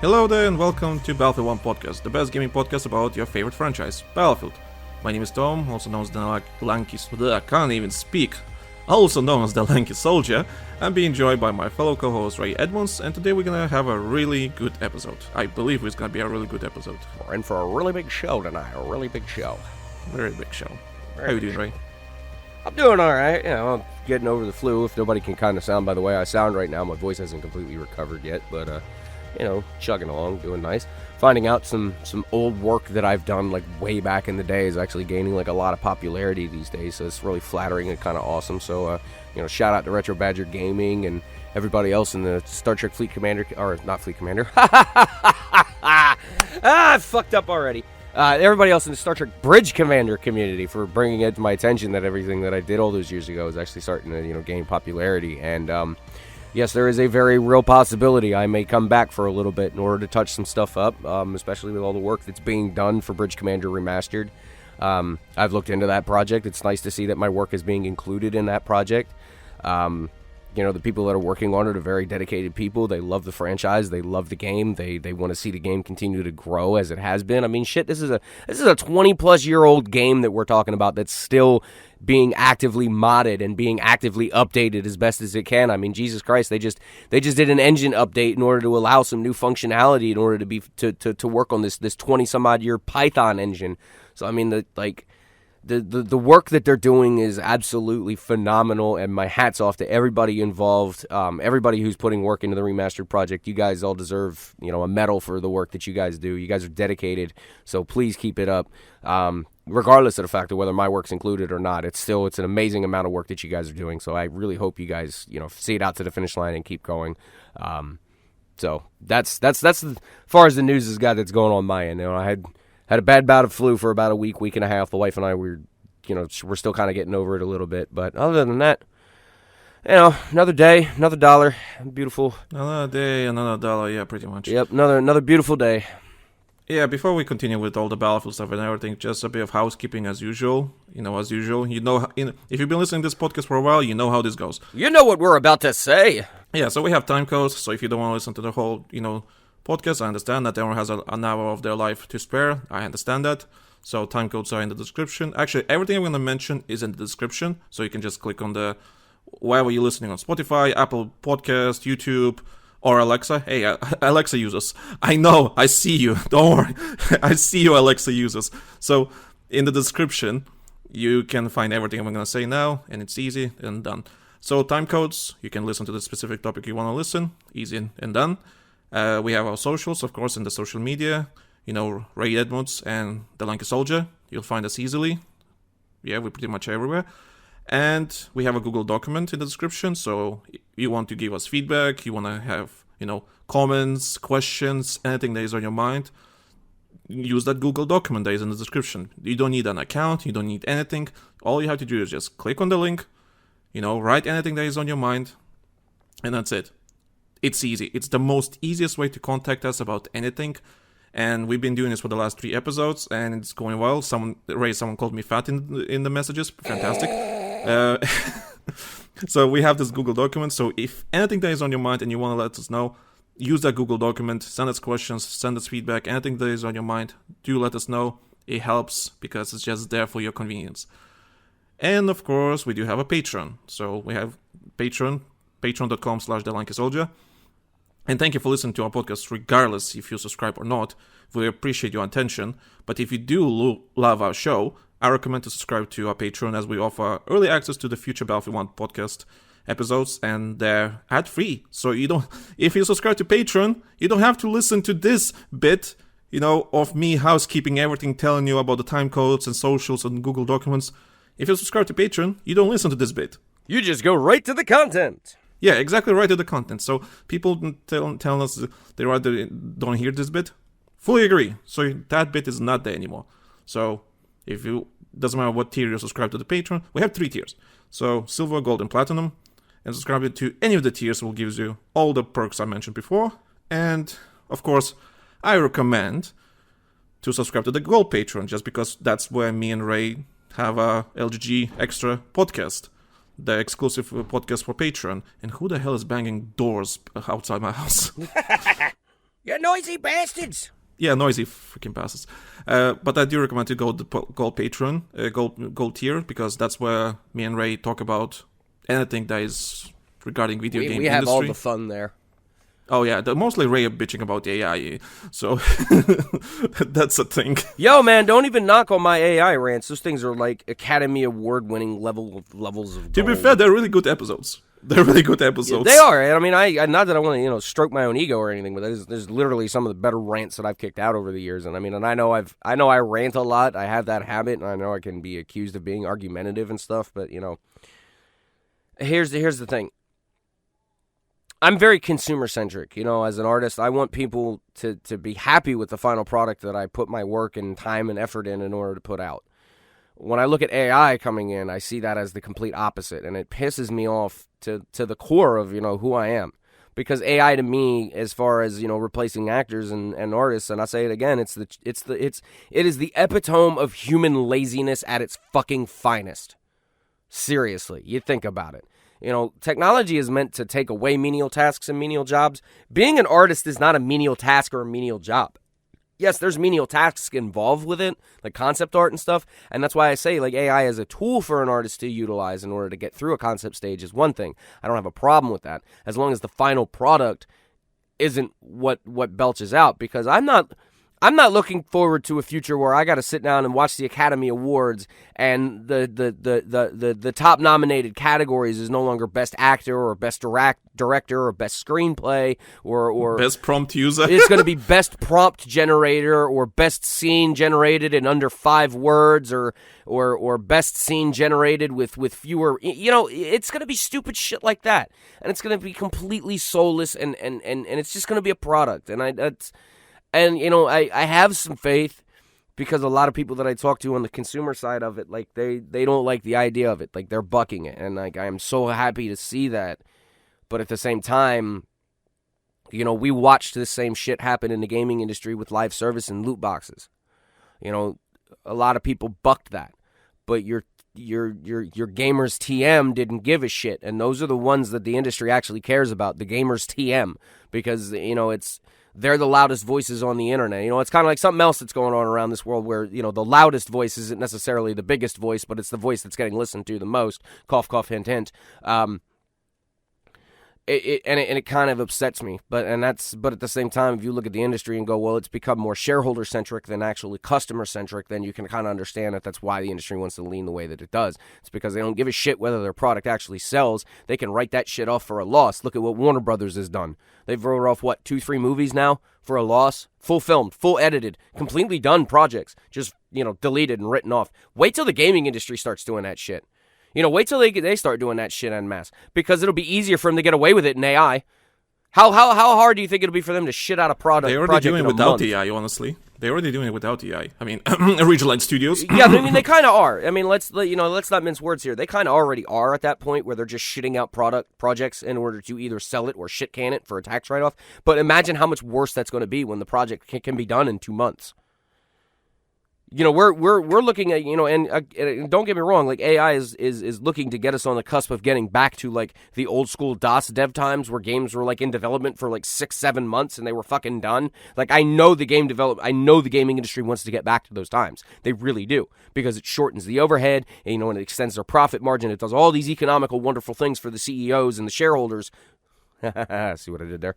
Hello there and welcome to BattlefieldOne Podcast, the best gaming podcast about your favorite franchise, Battlefield. My name is Tom, also known as the Lanky Soldier. I can't even speak. Also known as the Lanky Soldier. I'm being joined by my fellow co-host Ray Edmunds, and today we're gonna have a really good episode. I believe it's gonna be a really good episode. We're in for a really big show tonight, a really big show. Very big show. How you doing, Ray? I'm doing alright, I'm getting over the flu, if nobody can kind of sound by the way I sound right now. My voice hasn't completely recovered yet, but chugging along, doing nice. Finding out some old work that I've done like way back in the day is actually gaining like a lot of popularity these days, so it's really flattering and kind of awesome. So shout out to Retro Badger Gaming and everybody else in the Star Trek Fleet Commander, or not Fleet Commander. I fucked up already. Everybody else in the Star Trek Bridge Commander community for bringing it to my attention that everything that I did all those years ago is actually starting to gain popularity. And yes, there is a very real possibility I may come back for a little bit in order to touch some stuff up, especially with all the work that's being done for Bridge Commander Remastered. I've looked into that project. It's nice to see that my work is being included in that project. The people that are working on it are very dedicated people. They love the franchise. They love the game. They want to see the game continue to grow as it has been. I mean, shit, this is a 20-plus-year-old game that we're talking about that's still being actively modded and being actively updated as best as it can. I mean, Jesus Christ, they just did an engine update in order to allow some new functionality in order to work on this 20-some-odd-year Python engine. So I mean, the work that they're doing is absolutely phenomenal, and my hat's off to everybody involved, everybody who's putting work into the remastered project. You guys all deserve, a medal for the work that you guys do. You guys are dedicated, so please keep it up. Regardless of the fact of whether my work's included or not, it's an amazing amount of work that you guys are doing. So I really hope you guys, see it out to the finish line and keep going. So that's as far as the news has got that's going on my end. I had a bad bout of flu for about a week and a half. The wife and I we're still kind of getting over it a little bit. But other than that, another day, another dollar, beautiful. Another day, another dollar, yeah, pretty much. Yep, another beautiful day. Yeah, before we continue with all the Battlefield stuff and everything, just a bit of housekeeping as usual. If you've been listening to this podcast for a while, you know how this goes. You know what we're about to say. Yeah, so we have time codes, so if you don't want to listen to the whole, podcast, I understand that everyone has an hour of their life to spare. I understand that. So time codes are in the description. Actually, everything I'm going to mention is in the description, so you can just click on wherever you're listening on Spotify, Apple Podcast, YouTube, or Alexa. Hey, Alexa users. I know, I see you. Don't worry. I see you, Alexa users. So in the description, you can find everything I'm going to say now, and it's easy and done. So time codes, you can listen to the specific topic you want to listen. Easy and done. We have our socials, of course, in the social media. Ray Edmunds and the Lanky Soldier. You'll find us easily. Yeah, we're pretty much everywhere. And we have a Google document in the description, so if you want to give us feedback, you want to have, comments, questions, anything that is on your mind, use that Google document that is in the description. You don't need an account, you don't need anything. All you have to do is just click on the link, write anything that is on your mind, and that's it. It's easy. It's the most easiest way to contact us about anything. And we've been doing this for the last 3 episodes, and it's going well. Someone called me fat in the messages. Fantastic. So we have this Google document. So if anything that is on your mind and you want to let us know, use that Google document. Send us questions. Send us feedback. Anything that is on your mind, do let us know. It helps because it's just there for your convenience. And of course, we do have a Patreon. So we have Patreon, patreon.com/TheLankySoldier. And thank you for listening to our podcast, regardless if you subscribe or not. We appreciate your attention. But if you do love our show, I recommend to subscribe to our Patreon, as we offer early access to the future BattlefieldOne podcast episodes, and they're ad-free. So if you subscribe to Patreon, you don't have to listen to this bit, of me housekeeping everything, telling you about the time codes and socials and Google documents. If you subscribe to Patreon, you don't listen to this bit. You just go right to the content. Yeah, exactly, right to the content. So people tell us they rather don't hear this bit. Fully agree. So that bit is not there anymore. So doesn't matter what tier you subscribe to the Patreon, we have 3 tiers. So silver, gold, and platinum. And subscribing to any of the tiers will give you all the perks I mentioned before. And of course, I recommend to subscribe to the gold Patreon, just because that's where me and Ray have a LGG extra podcast. The exclusive podcast for Patreon. And who the hell is banging doors outside my house? You noisy bastards! Yeah, noisy freaking passes. But I do recommend to go to Gold Patreon, Gold tier, because that's where me and Ray talk about anything that is regarding video game industry. We have all the fun there. Oh yeah, mostly Ray bitching about AI, so that's a thing. Yo, man, don't even knock on my AI rants. Those things are like Academy Award-winning levels of To gold. be fair, they're really good episodes. They're really good episodes. Yeah, they are. I mean, I not that I want to stroke my own ego or anything, but there's literally some of the better rants that I've kicked out over the years. And I mean, and I know I rant a lot. I have that habit, and I know I can be accused of being argumentative and stuff. But here's the thing. I'm very consumer-centric. As an artist, I want people to be happy with the final product that I put my work and time and effort in order to put out. When I look at AI coming in, I see that as the complete opposite, and it pisses me off to the core of, who I am. Because AI to me, as far as, replacing actors and artists, and I say it again, it is the epitome of human laziness at its fucking finest. Seriously, you think about it. Technology is meant to take away menial tasks and menial jobs. Being an artist is not a menial task or a menial job. Yes, there's menial tasks involved with it, like concept art and stuff, and that's why I say, like, AI as a tool for an artist to utilize in order to get through a concept stage is one thing. I don't have a problem with that, as long as the final product isn't what belches out, because I'm not looking forward to a future where I got to sit down and watch the Academy Awards and the top nominated categories is no longer Best Actor or Best Director or Best Screenplay or Best Prompt User. It's going to be Best Prompt Generator or Best Scene Generated in under 5 words or Best Scene Generated with fewer. It's going to be stupid shit like that, and it's going to be completely soulless and it's just going to be a product, and I have some faith because a lot of people that I talk to on the consumer side of it, like, they don't like the idea of it. Like, they're bucking it. And, like, I am so happy to see that. But at the same time, we watched this same shit happen in the gaming industry with live service and loot boxes. A lot of people bucked that. But your gamers TM didn't give a shit. And those are the ones that the industry actually cares about, the gamers TM. Because, they're the loudest voices on the internet. It's kind of like something else that's going on around this world where, the loudest voice isn't necessarily the biggest voice, but it's the voice that's getting listened to the most. Cough, cough, hint, hint. It kind of upsets me, but at the same time, if you look at the industry and go, well, it's become more shareholder centric than actually customer centric, then you can kind of understand that that's why the industry wants to lean the way that it does. It's because they don't give a shit whether their product actually sells. They can write that shit off for a loss. Look at what Warner Brothers has done. They've wrote off 2-3 movies now for a loss, full filmed, full edited, completely done projects, just deleted and written off. Wait till the gaming industry starts doing that shit. Wait till they start doing that shit en masse, because it'll be easier for them to get away with it in AI. How hard do you think it'll be for them to shit out a product? They're already doing it without AI, honestly. They're already doing it without AI. I mean, Ridgeline Studios. Yeah, they kind of are. I mean, let's not mince words here. They kind of already are at that point where they're just shitting out projects in order to either sell it or shit can it for a tax write-off. But imagine how much worse that's going to be when the project can be done in 2 months. We're looking at, and don't get me wrong, like, AI is looking to get us on the cusp of getting back to, like, the old school DOS dev times where games were, like, in development for, like, 6-7 months and they were fucking done. Like, I know the gaming industry wants to get back to those times. They really do, because it shortens the overhead, and, and it extends their profit margin. It does all these economical, wonderful things for the CEOs and the shareholders. See what I did there?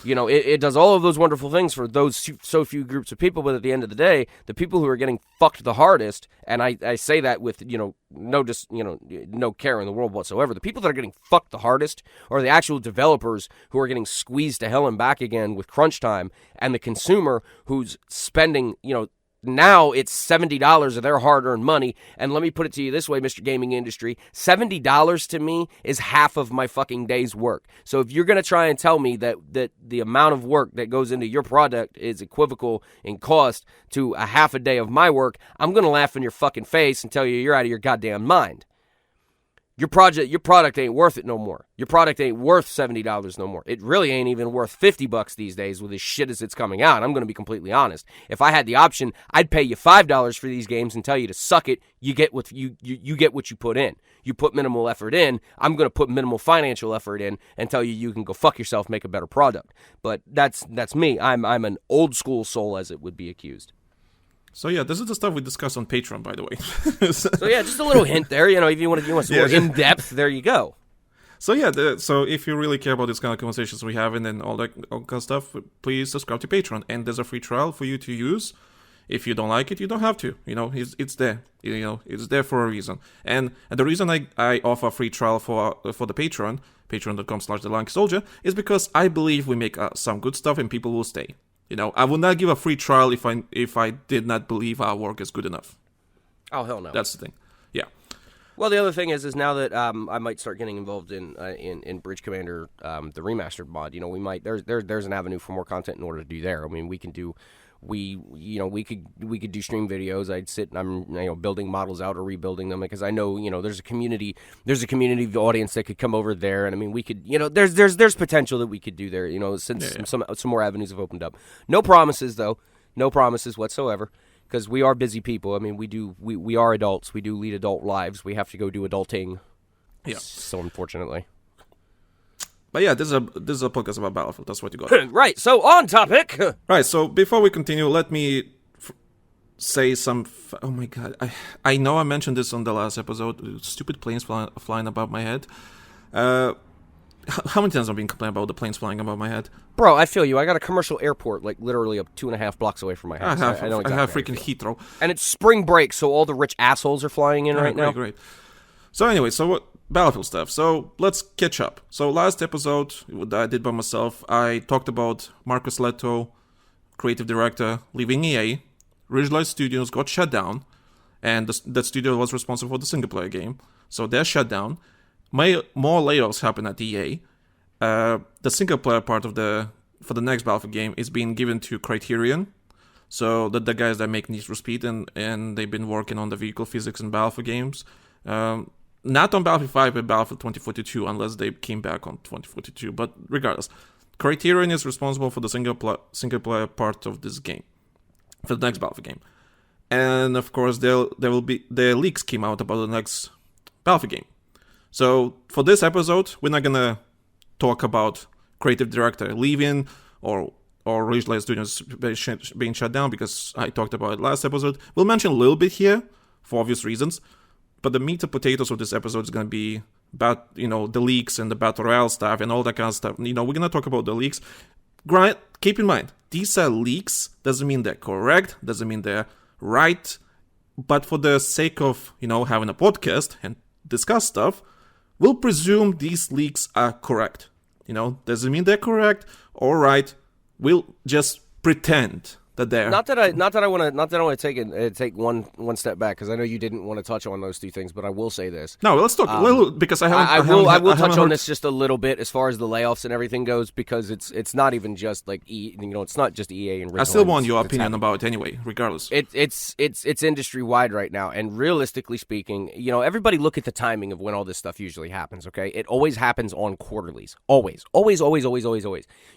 It does all of those wonderful things for those so few groups of people, but at the end of the day, the people who are getting fucked the hardest, and I say that with, no care in the world whatsoever, the people that are getting fucked the hardest are the actual developers who are getting squeezed to hell and back again with crunch time, and the consumer who's spending, now it's $70 of their hard-earned money, and let me put it to you this way, Mr. Gaming Industry, $70 to me is half of my fucking day's work. So if you're going to try and tell me that the amount of work that goes into your product is equivocal in cost to a half a day of my work, I'm going to laugh in your fucking face and tell you you're out of your goddamn mind. Your product ain't worth it no more. Your product ain't worth $70 no more. It really ain't even worth $50 these days with as shit as it's coming out. I'm going to be completely honest. If I had the option, I'd pay you $5 for these games and tell you to suck it. You get what you get what you put in. You put minimal effort in. I'm going to put minimal financial effort in and tell you can go fuck yourself, make a better product. But that's me. I'm an old school soul, as it would be accused. So yeah, this is the stuff we discussed on Patreon, by the way. So yeah, just a little hint there. If you want some more in depth, there you go. So yeah, so if you really care about these kind of conversations we have and all that kind of stuff, please subscribe to Patreon. And there's a free trial for you to use. If you don't like it, you don't have to. It's there. It's there for a reason. And the reason I offer a free trial for the Patreon, patreon.com/TheLankySoldier, is because I believe we make some good stuff and people will stay. I would not give a free trial if I did not believe our work is good enough. Oh, hell no. That's the thing. Yeah. Well, the other thing is now that I might start getting involved in Bridge Commander, the remastered mod. We might there's an avenue for more content in order to do there. I mean, we can do. We could do stream videos. I'd sit and I'm building models out or rebuilding them because I know there's a community audience that could come over there, and I mean we could there's potential that we could do there since some more avenues have opened up. No promises though, no promises whatsoever because we are busy people. I mean we are adults. We do lead adult lives. We have to go do adulting. Yeah. So unfortunately. But yeah, this is a podcast about Battlefield. That's what you got. Right. So on topic. Right. So before we continue, let me say some. Oh my god! I know I mentioned this on the last episode. Stupid planes flying above my head. How many times have I been complaining about the planes flying above my head? Bro, I feel you. I got a commercial airport like literally up 2.5 blocks away from my house. I have freaking Heathrow. And it's spring break, so all the rich assholes are flying in right now. Great. So anyway, Battlefield stuff. So let's catch up. So last episode that I did by myself, I talked about Marcus Leto, creative director, leaving EA. Ridgeline Studios got shut down, and that studio was responsible for the single-player game. So they're shut down. More layoffs happen at EA. The single-player part for the next Battlefield game is being given to Criterion. So the guys that make Need for Speed, and they've been working on the vehicle physics in Battlefield games. Not on Battlefield 5, but Battlefield 2042, unless they came back on 2042. But regardless, Criterion is responsible for the single-player part of this game, for the next Battlefield game. And of course, the leaks came out about the next Battlefield game. So for this episode, we're not gonna talk about creative director leaving or Ridgeline Studios being shut down because I talked about it last episode. We'll mention a little bit here for obvious reasons. But the meat and potatoes of this episode is going to be about, the leaks and the Battle Royale stuff and all that kind of stuff. We're going to talk about the leaks. Keep in mind, these are leaks. Doesn't mean they're correct. Doesn't mean they're right. But for the sake of, having a podcast and discuss stuff, we'll presume these leaks are correct. Doesn't mean they're correct or right. We'll just pretend that they're not that I want to take one step back because I know you didn't want to touch on those two things, but I will say this. No, let's talk because I will touch on this just a little bit as far as the layoffs and everything goes because it's not even just like it's not just EA and Ridgeline. I still want your opinion about it anyway, regardless. It's industry wide right now, and realistically speaking, everybody look at the timing of when all this stuff usually happens. Okay, it always happens on quarterlies. Always.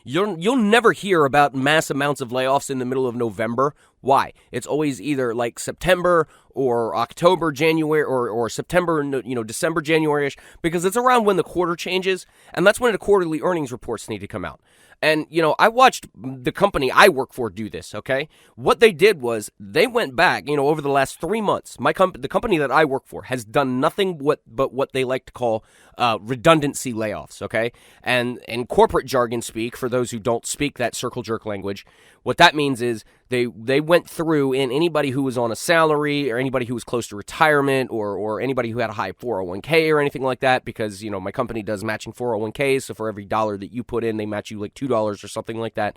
You'll never hear about mass amounts of layoffs in the middle of November. Why? It's always either like September or October, January, or September, December, January-ish, because it's around when the quarter changes, and that's when the quarterly earnings reports need to come out. And, I watched the company I work for do this, okay? What they did was they went back, over the last 3 months. The company that I work for has done nothing but what they like to call redundancy layoffs, okay? And in corporate jargon speak, for those who don't speak that circle jerk language, what that means is they went through and anybody who was on a salary or anybody who was close to retirement or anybody who had a high 401k or anything like that, because, my company does matching 401ks, so for every dollar that you put in, they match you like $2 or something like that.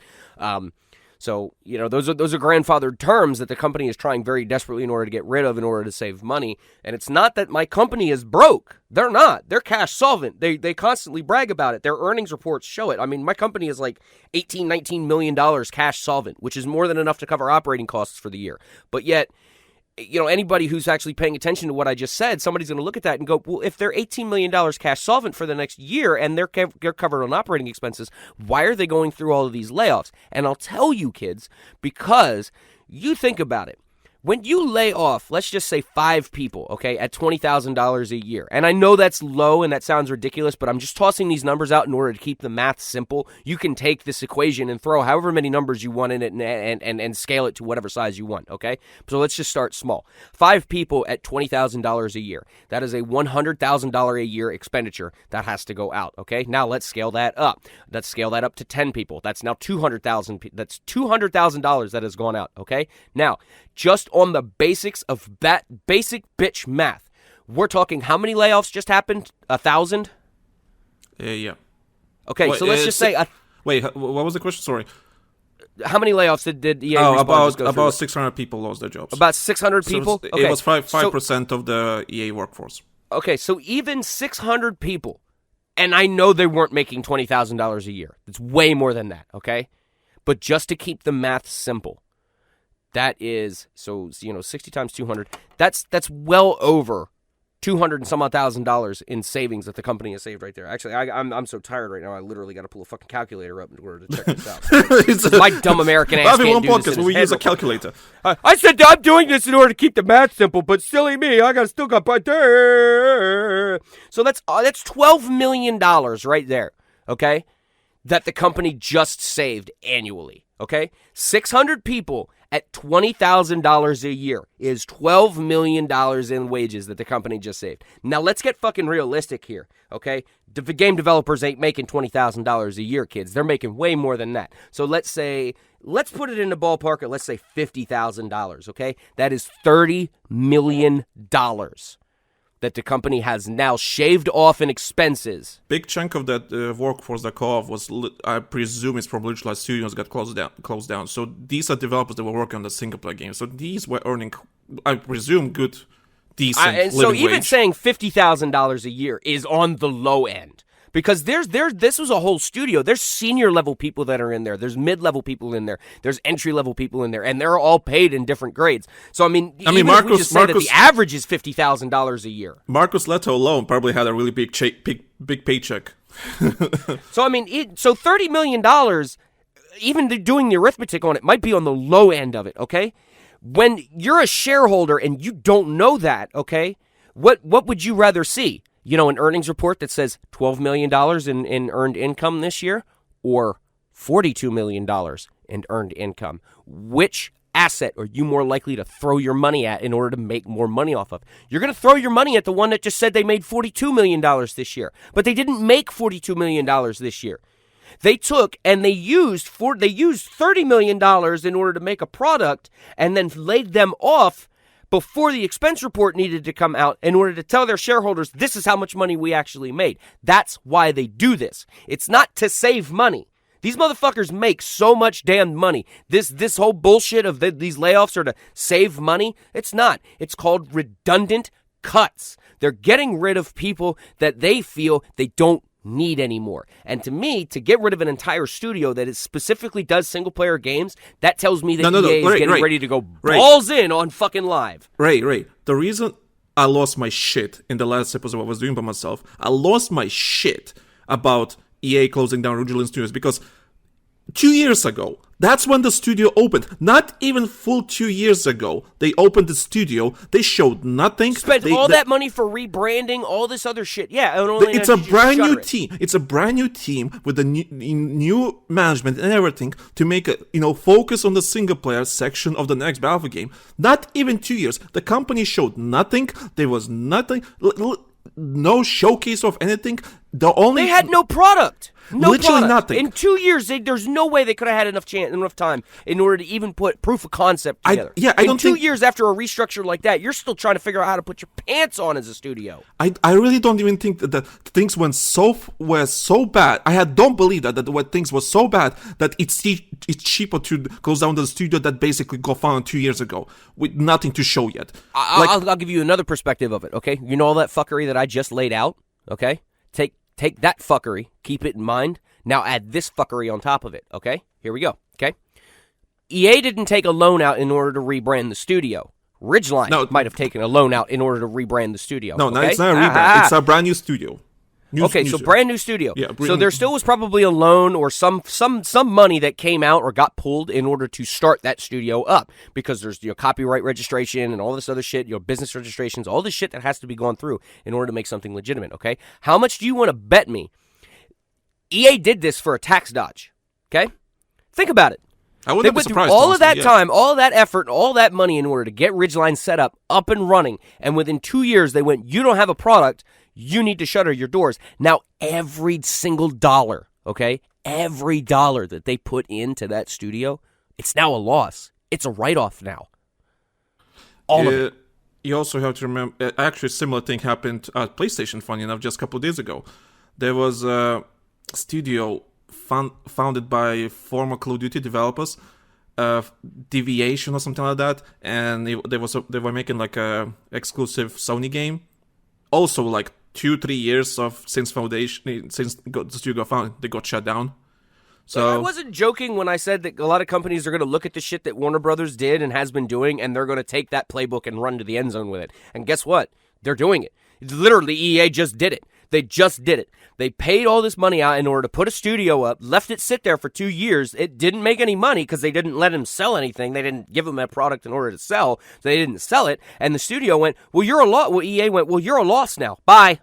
So, those are grandfathered terms that the company is trying very desperately in order to get rid of in order to save money. And it's not that my company is broke. They're not. They're cash solvent. They constantly brag about it. Their earnings reports show it. I mean, my company is like $18-19 million cash solvent, which is more than enough to cover operating costs for the year. But yet, anybody who's actually paying attention to what I just said, somebody's going to look at that and go, well, if they're $18 million cash solvent for the next year and they're covered on operating expenses, why are they going through all of these layoffs? And I'll tell you, kids, because you think about it. When you lay off, let's just say 5 people, okay, at $20,000 a year, and I know that's low and that sounds ridiculous, but I'm just tossing these numbers out in order to keep the math simple. You can take this equation and throw however many numbers you want in it and scale it to whatever size you want, okay? So let's just start small. 5 people at $20,000 a year. That is a $100,000 a year expenditure that has to go out, okay? Now let's scale that up. Let's scale that up to 10 people. That's now $200,000. That's $200,000 that has gone out, okay? Now, just on the basics of that basic bitch math, we're talking how many layoffs just happened? 1,000? Yeah. Okay, so let's just say... Wait, what was the question? Sorry. How many layoffs did EA about 600 people lost their jobs. About 600 people? So it was 5% of the EA workforce. Okay, so even 600 people, and I know they weren't making $20,000 a year. It's way more than that, okay? But just to keep the math simple, that is, 60 times 200, that's well over 200 and some odd $1,000 in savings that the company has saved right there. Actually, I'm so tired right now, I literally got to pull a fucking calculator up in order to check this out. My dumb American ass can't do this. We use a calculator. I said I'm doing this in order to keep the math simple, but silly me, still got there. So that's $12 million right there, okay, that the company just saved annually, okay? 600 people at $20,000 a year is $12 million in wages that the company just saved. Now, let's get fucking realistic here, okay? The game developers ain't making $20,000 a year, kids. They're making way more than that. So let's put it in the ballpark at, let's say, $50,000, okay? That is $30 million that the company has now shaved off in expenses. Big chunk of that workforce that call off was, I presume, it's from Ridgeline Studios got closed down. So these are developers that were working on the single player game. So these were earning, I presume, good, decent living so even wage. saying $50,000 a year is on the low end. Because this was a whole studio. There's senior level people that are in there. There's mid level people in there. There's entry level people in there, and they're all paid in different grades. So Marcus, if we just say that the average is $50,000 a year. Marcus Leto alone probably had a really big paycheck. So so $30 million, even doing the arithmetic on it, might be on the low end of it. Okay, when you're a shareholder and you don't know that, okay, what would you rather see? An earnings report that says $12 million in earned income this year or $42 million in earned income? Which asset are you more likely to throw your money at in order to make more money off of? You're going to throw your money at the one that just said they made $42 million this year, but they didn't make $42 million this year. They took and they used $30 million in order to make a product and then laid them off before the expense report needed to come out in order to tell their shareholders, this is how much money we actually made. That's why they do this. It's not to save money. These motherfuckers make so much damn money. This whole bullshit of these layoffs are to save money. It's not. It's called redundant cuts. They're getting rid of people that they feel they don't need anymore. And to me, to get rid of an entire studio that specifically does single-player games, that tells me that EA is getting ready to go balls in on fucking live. Ray, the reason I lost my shit in the last episode I was doing by myself, I lost my shit about EA closing down Ridgeline Studios because 2 years ago, that's when the studio opened. Not even full 2 years ago, they opened the studio. They showed nothing. Spent all that money for rebranding, all this other shit. Yeah, it's a brand new team. It's a brand new team with the new management and everything to make a focus on the single player section of the next Battlefield game. Not even 2 years. The company showed nothing. There was nothing. No showcase of anything. They had no product. Literally nothing. In 2 years, there's no way they could have had enough time in order to even put proof of concept together. In 2 years after a restructure like that, you're still trying to figure out how to put your pants on as a studio. I really don't even think that things were so bad. I don't believe that when things were so bad that it's cheaper to close down the studio that basically got founded 2 years ago with nothing to show yet. I'll give you another perspective of it. Okay, you know all that fuckery that I just laid out. Okay, take that fuckery, keep it in mind. Now add this fuckery on top of it, okay? Here we go, okay? EA didn't take a loan out in order to rebrand the studio. Ridgeline might have taken a loan out in order to rebrand the studio. No, okay? it's not a rebrand. It's a brand new studio. Brand new studio. Yeah, so there still was probably a loan or some money that came out or got pulled in order to start that studio up, because there's copyright registration and all this other shit, business registrations, all this shit that has to be gone through in order to make something legitimate. Okay, how much do you want to bet me EA did this for a tax dodge? Okay, think about it. I wouldn't be surprised. All of that time, all of that effort, all that money in order to get Ridgeline set up and running, and within 2 years they went, you don't have a product, you need to shutter your doors. Now, every single dollar, okay, every dollar that they put into that studio, it's now a loss. It's a write-off now. All of it. You also have to remember, actually, a similar thing happened at PlayStation, funny enough, just a couple of days ago. There was a studio founded by former Call of Duty developers, Deviation or something like that, and they were making like a exclusive Sony game. Also, like 2-3 years since the studio got founded, they got shut down. So I wasn't joking when I said that a lot of companies are going to look at the shit that Warner Brothers did and has been doing, and they're going to take that playbook and run to the end zone with it. And guess what? They're doing it. Literally, EA just did it. They just did it. They paid all this money out in order to put a studio up, left it sit there for 2 years. It didn't make any money because they didn't let him sell anything. They didn't give him a product in order to sell. So they didn't sell it. And the studio went, well, you're a loss. Well, EA went, well, you're a loss now. Bye.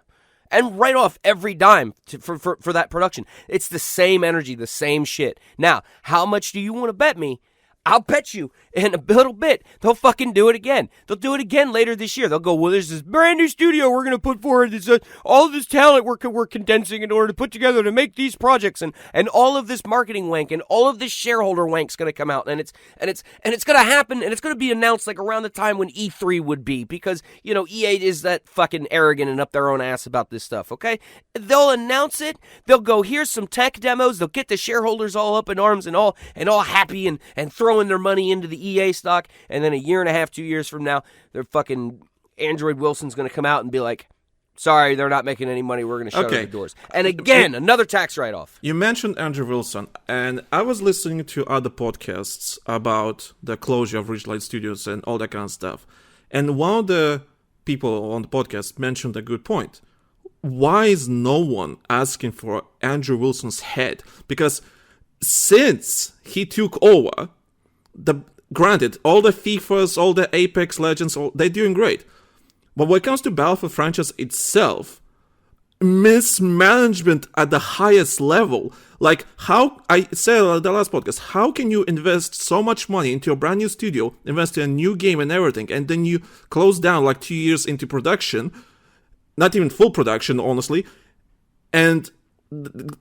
And write off every dime for that production. It's the same energy, the same shit. Now, how much do you want to bet me? I'll bet you in a little bit they'll fucking do it again. They'll do it again later this year. They'll go, well, there's this brand new studio we're going to put forward. This, all of this talent we're condensing in order to put together to make these projects, and all of this marketing wank and all of this shareholder wank's going to come out, and it's going to happen, and it's going to be announced like around the time when E3 would be, because EA is that fucking arrogant and up their own ass about this stuff. Okay, they'll announce it. They'll go, here's some tech demos. They'll get the shareholders all up in arms and all happy and throwing their money into the EA stock, and then a year and a half, 2 years from now, their fucking Android Wilson's going to come out and be like, sorry, they're not making any money, we're going to shut the doors. And again, another tax write-off. You mentioned Andrew Wilson, and I was listening to other podcasts about the closure of Ridgeline Studios and all that kind of stuff, and one of the people on the podcast mentioned a good point. Why is no one asking for Andrew Wilson's head? Because since he took over, granted, all the FIFAs, all the Apex Legends, they're doing great. But when it comes to Battlefield franchise itself, mismanagement at the highest level. Like, how, I said on the last podcast, how can you invest so much money into a brand new studio, invest in a new game and everything, and then you close down like 2 years into production, not even full production, honestly, and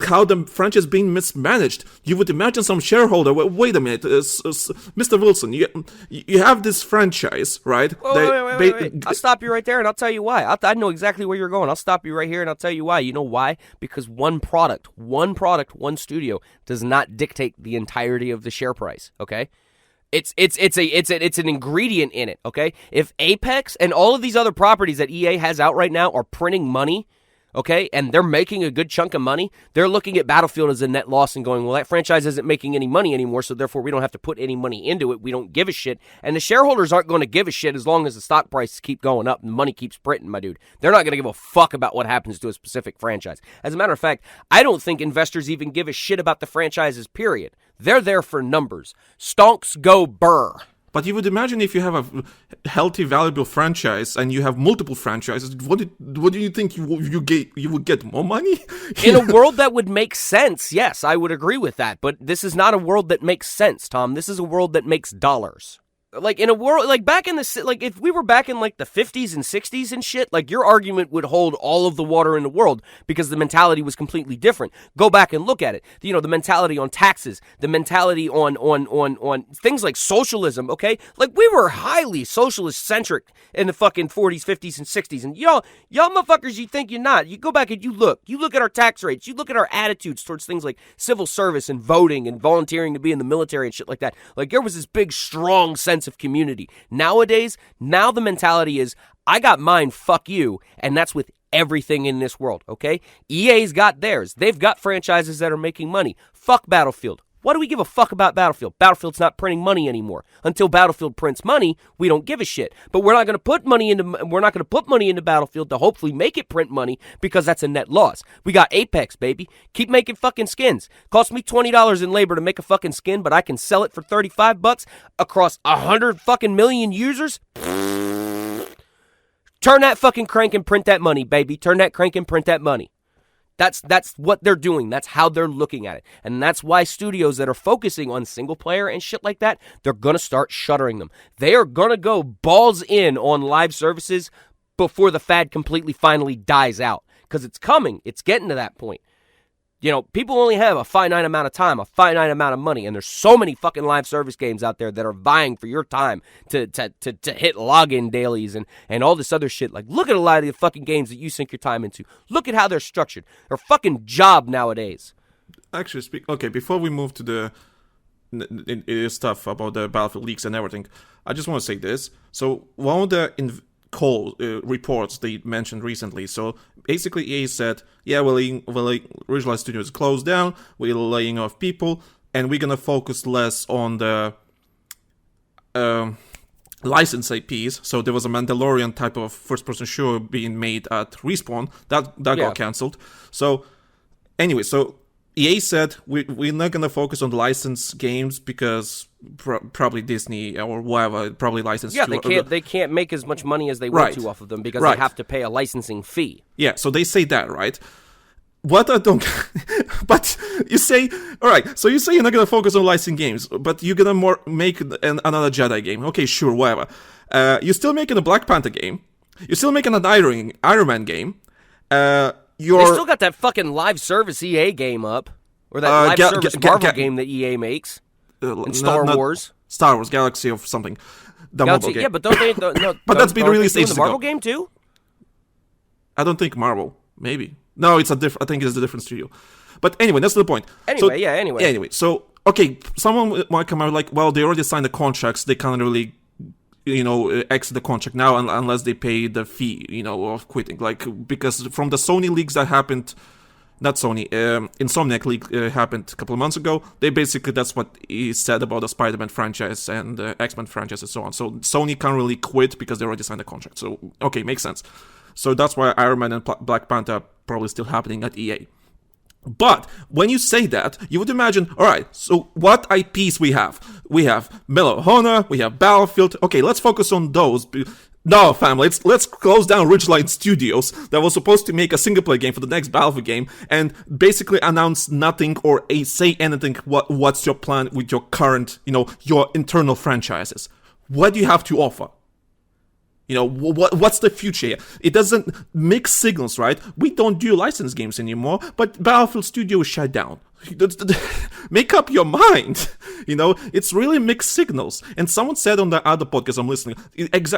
how the franchise being mismanaged? You would imagine some shareholder, wait a minute, Mr. Wilson, you have this franchise, right? Wait. I'll stop you right there and I'll tell you why. I know exactly where you're going. I'll stop you right here and I'll tell you why. You know why? Because one product, one studio does not dictate the entirety of the share price, okay? It's an ingredient in it, okay? If Apex and all of these other properties that EA has out right now are printing money, okay, and they're making a good chunk of money, they're looking at Battlefield as a net loss and going, well, that franchise isn't making any money anymore, so therefore we don't have to put any money into it. We don't give a shit. And the shareholders aren't going to give a shit as long as the stock prices keep going up and money keeps printing, my dude. They're not going to give a fuck about what happens to a specific franchise. As a matter of fact, I don't think investors even give a shit about the franchises, period. They're there for numbers. Stonks go burr. But you would imagine if you have a healthy, valuable franchise and you have multiple franchises, what do you think you would get more money? In a world that would make sense, yes, I would agree with that. But this is not a world that makes sense, Tom. This is a world that makes dollars. Like, in a world, like, back in the, like, if we were back in, like, the 50s and 60s and shit, like, your argument would hold all of the water in the world because the mentality was completely different. Go back and look at it. You know, the mentality on taxes, the mentality on things like socialism, okay? Like, we were highly socialist-centric in the fucking 40s, 50s, and 60s, and y'all motherfuckers, you think you're not. You go back and you look at our tax rates, you look at our attitudes towards things like civil service and voting and volunteering to be in the military and shit like that. Like, there was this big, strong sense of community. Nowadays, now the mentality is, I got mine, fuck you, and that's with everything in this world, okay? EA's got theirs. They've got franchises that are making money. Fuck Battlefield. Why do we give a fuck about Battlefield? Battlefield's not printing money anymore. Until Battlefield prints money, we don't give a shit. But we're not going to put money into Battlefield to hopefully make it print money, because that's a net loss. We got Apex, baby. Keep making fucking skins. Cost me $20 in labor to make a fucking skin, but I can sell it for $35 across 100 fucking million users. Turn that fucking crank and print that money, baby. Turn that crank and print that money. That's what they're doing. That's how they're looking at it. And that's why studios that are focusing on single player and shit like that, they're going to start shuttering them. They are going to go balls in on live services before the fad completely finally dies out. Because it's coming. It's getting to that point. You know, people only have a finite amount of time, a finite amount of money, and there's so many fucking live service games out there that are vying for your time to hit login dailies and all this other shit. Like, look at a lot of the fucking games that you sink your time into. Look at how they're structured. They're a fucking job nowadays. Actually, okay, before we move to the stuff about the Battlefield leaks and everything, I just want to say this. So, one of the reports they mentioned recently. So basically, EA said, "Yeah, Ridgeline Studios closed down. We're laying off people, and we're gonna focus less on the license IPs." So there was a Mandalorian type of first-person shooter being made at Respawn that got cancelled. So anyway, EA said we're not gonna focus on licensed games because probably Disney or whatever probably licensed. Yeah, they can't make as much money as they want to off of them because they have to pay a licensing fee. Yeah, so they say that, right? What I don't, but you say, all right. So you say you're not gonna focus on licensed games, but you're gonna make another Jedi game. Okay, sure, whatever. You're still making a Black Panther game. You're still making an Iron Man game. They still got that fucking live service EA game up. Or that live service Marvel game that EA makes. And Star Wars. Star Wars, Galaxy of something. The mobile game. Yeah, but don't they... but that's been released ages ago. The Marvel game too? I don't think Marvel. Maybe. No, I think it's a different studio. But anyway, that's the point. Anyway. So, okay, someone might come out like, well, they already signed the contracts. They can't really... exit the contract now unless they pay the fee, of quitting. Like, because from the Sony leaks that happened, not Sony, Insomniac leak happened a couple of months ago, that's what he said about the Spider-Man franchise and the X-Men franchise and so on. So Sony can't really quit because they already signed the contract. So, okay, makes sense. So that's why Iron Man and Black Panther are probably still happening at EA. But when you say that, you would imagine, all right, so what IPs we have? We have Medal of Honor, we have Battlefield. Okay, let's focus on those. No, fam, let's close down Ridgeline Studios that was supposed to make a single-player game for the next Battlefield game and basically announce nothing or say anything. What's your plan with your current, your internal franchises? What do you have to offer? What's the future here? It doesn't mix signals, right? We don't do licensed games anymore, but Battlefield Studio is shut down. Make up your mind. It's really mixed signals. And someone said on the other podcast I'm listening,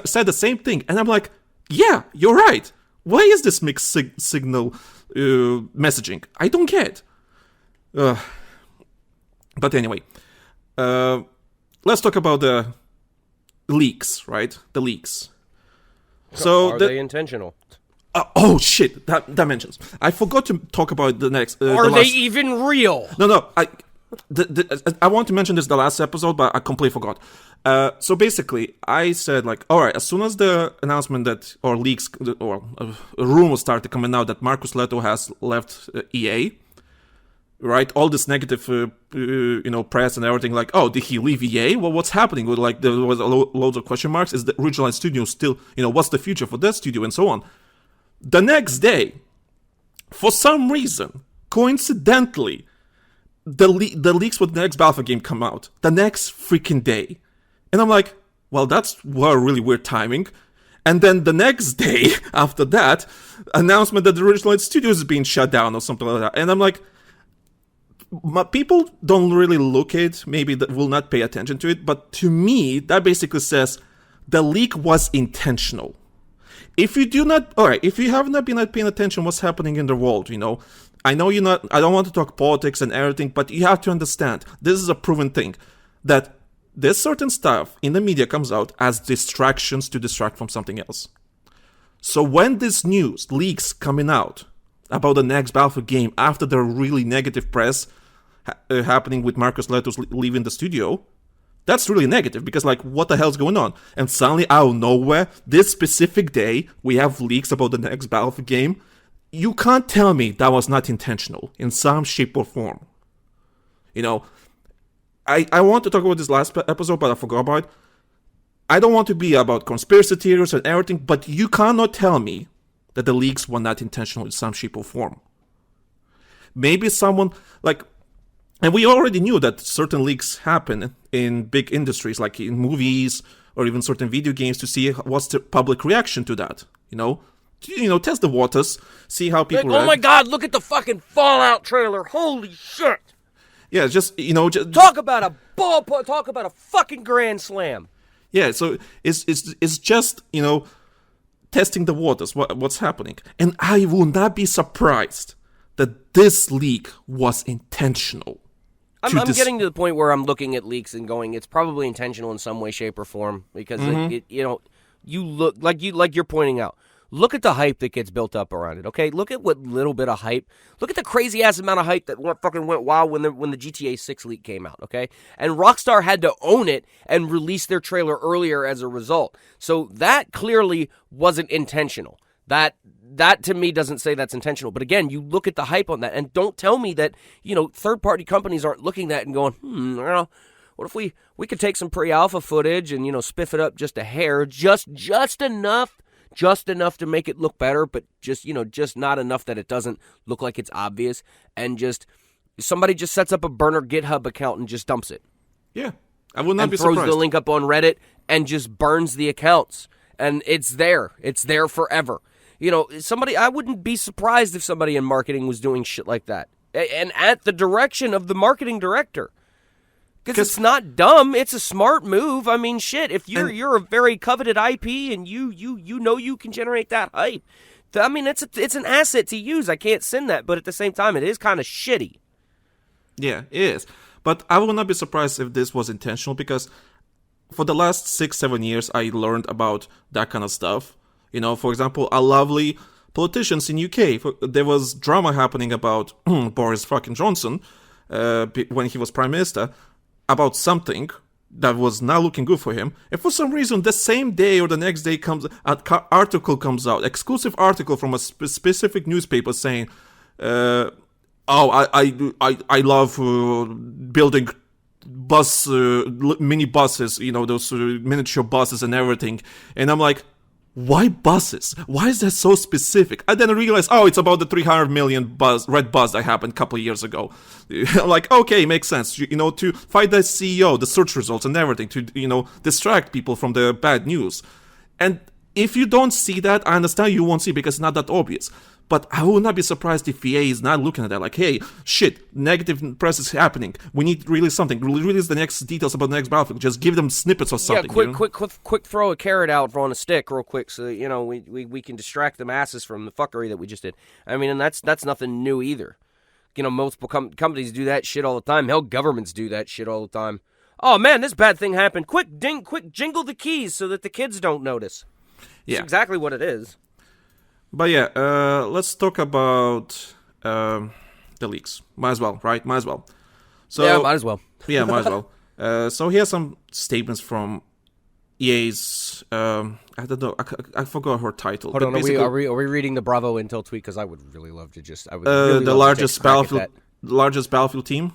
said the same thing. And I'm like, yeah, you're right. Why is this mixed signal messaging? I don't get. But anyway, let's talk about the leaks, right? The leaks. So are they intentional? Oh shit! That mentions. I forgot to talk about the next. Are they even real? No. I want to mention this the last episode, but I completely forgot. So basically, I said like, all right, as soon as the announcement that or leaks or rumors started coming out that Marcus Leto has left EA. Right, all this negative, press and everything. Like, oh, did he leave EA? Well, what's happening? Like, there was loads of question marks. Is the Ridgeline Studio still, what's the future for that studio and so on? The next day, for some reason, coincidentally, the leaks for the next Battlefield game come out the next freaking day, and I'm like, well, that's really weird timing. And then the next day after that, announcement that the Ridgeline Studio is being shut down or something like that, and I'm like. People don't really look at it, maybe that will not pay attention to it, but to me, that basically says the leak was intentional. If you have not been paying attention what's happening in the world, I know I don't want to talk politics and everything, but you have to understand, this is a proven thing, that there's certain stuff in the media comes out as distractions to distract from something else. So when this news leaks coming out about the next Battlefield game after the really negative press, happening with Marcus Letos leaving the studio, that's really negative because, like, what the hell's going on? And suddenly, out of nowhere, this specific day, we have leaks about the next Battlefield game. You can't tell me that was not intentional in some shape or form. You know, I want to talk about this last episode, but I forgot about it. I don't want to be about conspiracy theories and everything, but you cannot tell me that the leaks were not intentional in some shape or form. Maybe someone, like, and we already knew that certain leaks happen in big industries, like in movies or even certain video games, to see what's the public reaction to that, you know? Test the waters, see how people react. Oh my God, look at the fucking Fallout trailer. Holy shit. Yeah, just, talk about a ballpark, talk about a fucking grand slam. Yeah, so it's just, testing the waters, what's happening. And I will not be surprised that this leak was intentional. I'm getting to the point where I'm looking at leaks and going, it's probably intentional in some way, shape, or form. Because, you look, like you're pointing out, look at the hype that gets built up around it, okay? Look at what little bit of hype. Look at the crazy-ass amount of hype that went wild when the GTA 6 leak came out, okay? And Rockstar had to own it and release their trailer earlier as a result. So that clearly wasn't intentional. That to me doesn't say that's intentional. But again, you look at the hype on that, and don't tell me that, third-party companies aren't looking at it and going, what if we could take some pre-alpha footage and, spiff it up just a hair, just enough to make it look better, but just not enough that it doesn't look like it's obvious, and just somebody just sets up a burner GitHub account and just dumps it. Yeah, I would not be surprised. And throws the link up on Reddit and just burns the accounts, and it's there forever. I wouldn't be surprised if somebody in marketing was doing shit like that, and at the direction of the marketing director. Because it's not dumb. It's a smart move. I mean, shit. If you're a very coveted IP and you can generate that hype, I mean, it's an asset to use. I can't send that, but at the same time, it is kind of shitty. Yeah, it is. But I will not be surprised if this was intentional, because for the last 6-7 years, I learned about that kind of stuff. For example, a lovely politicians in UK. There was drama happening about Boris fucking Johnson when he was prime minister, about something that was not looking good for him, and for some reason the same day or the next day article comes out, exclusive article from a specific newspaper saying, I love building mini buses, those miniature buses and everything, and I'm like, why buses? Why is that so specific? I then realized, it's about the 300 million red buzz that happened a couple of years ago. I'm like, okay, makes sense. To fight the CEO, the search results and everything, to, distract people from the bad news. And if you don't see that, I understand you won't see because it's not that obvious. But I would not be surprised if EA is not looking at that like, hey, shit, negative press is happening. We need to release something. Release the next details about the next Battlefield. Just give them snippets or something. Yeah, quick throw a carrot out on a stick real quick so that, we can distract the masses from the fuckery that we just did. I mean, and that's nothing new either. Multiple companies do that shit all the time. Hell, governments do that shit all the time. Oh, man, this bad thing happened. Quick jingle the keys so that the kids don't notice. Yeah. That's exactly what it is. But yeah, let's talk about the leaks. Might as well, right? Might as well. So, yeah, might as well. Yeah, might as well. So here's some statements from EA's, I don't know, I forgot her title. Hold on, are we reading the Bravo Intel tweet? Because I would really love to just, the largest Battlefield team.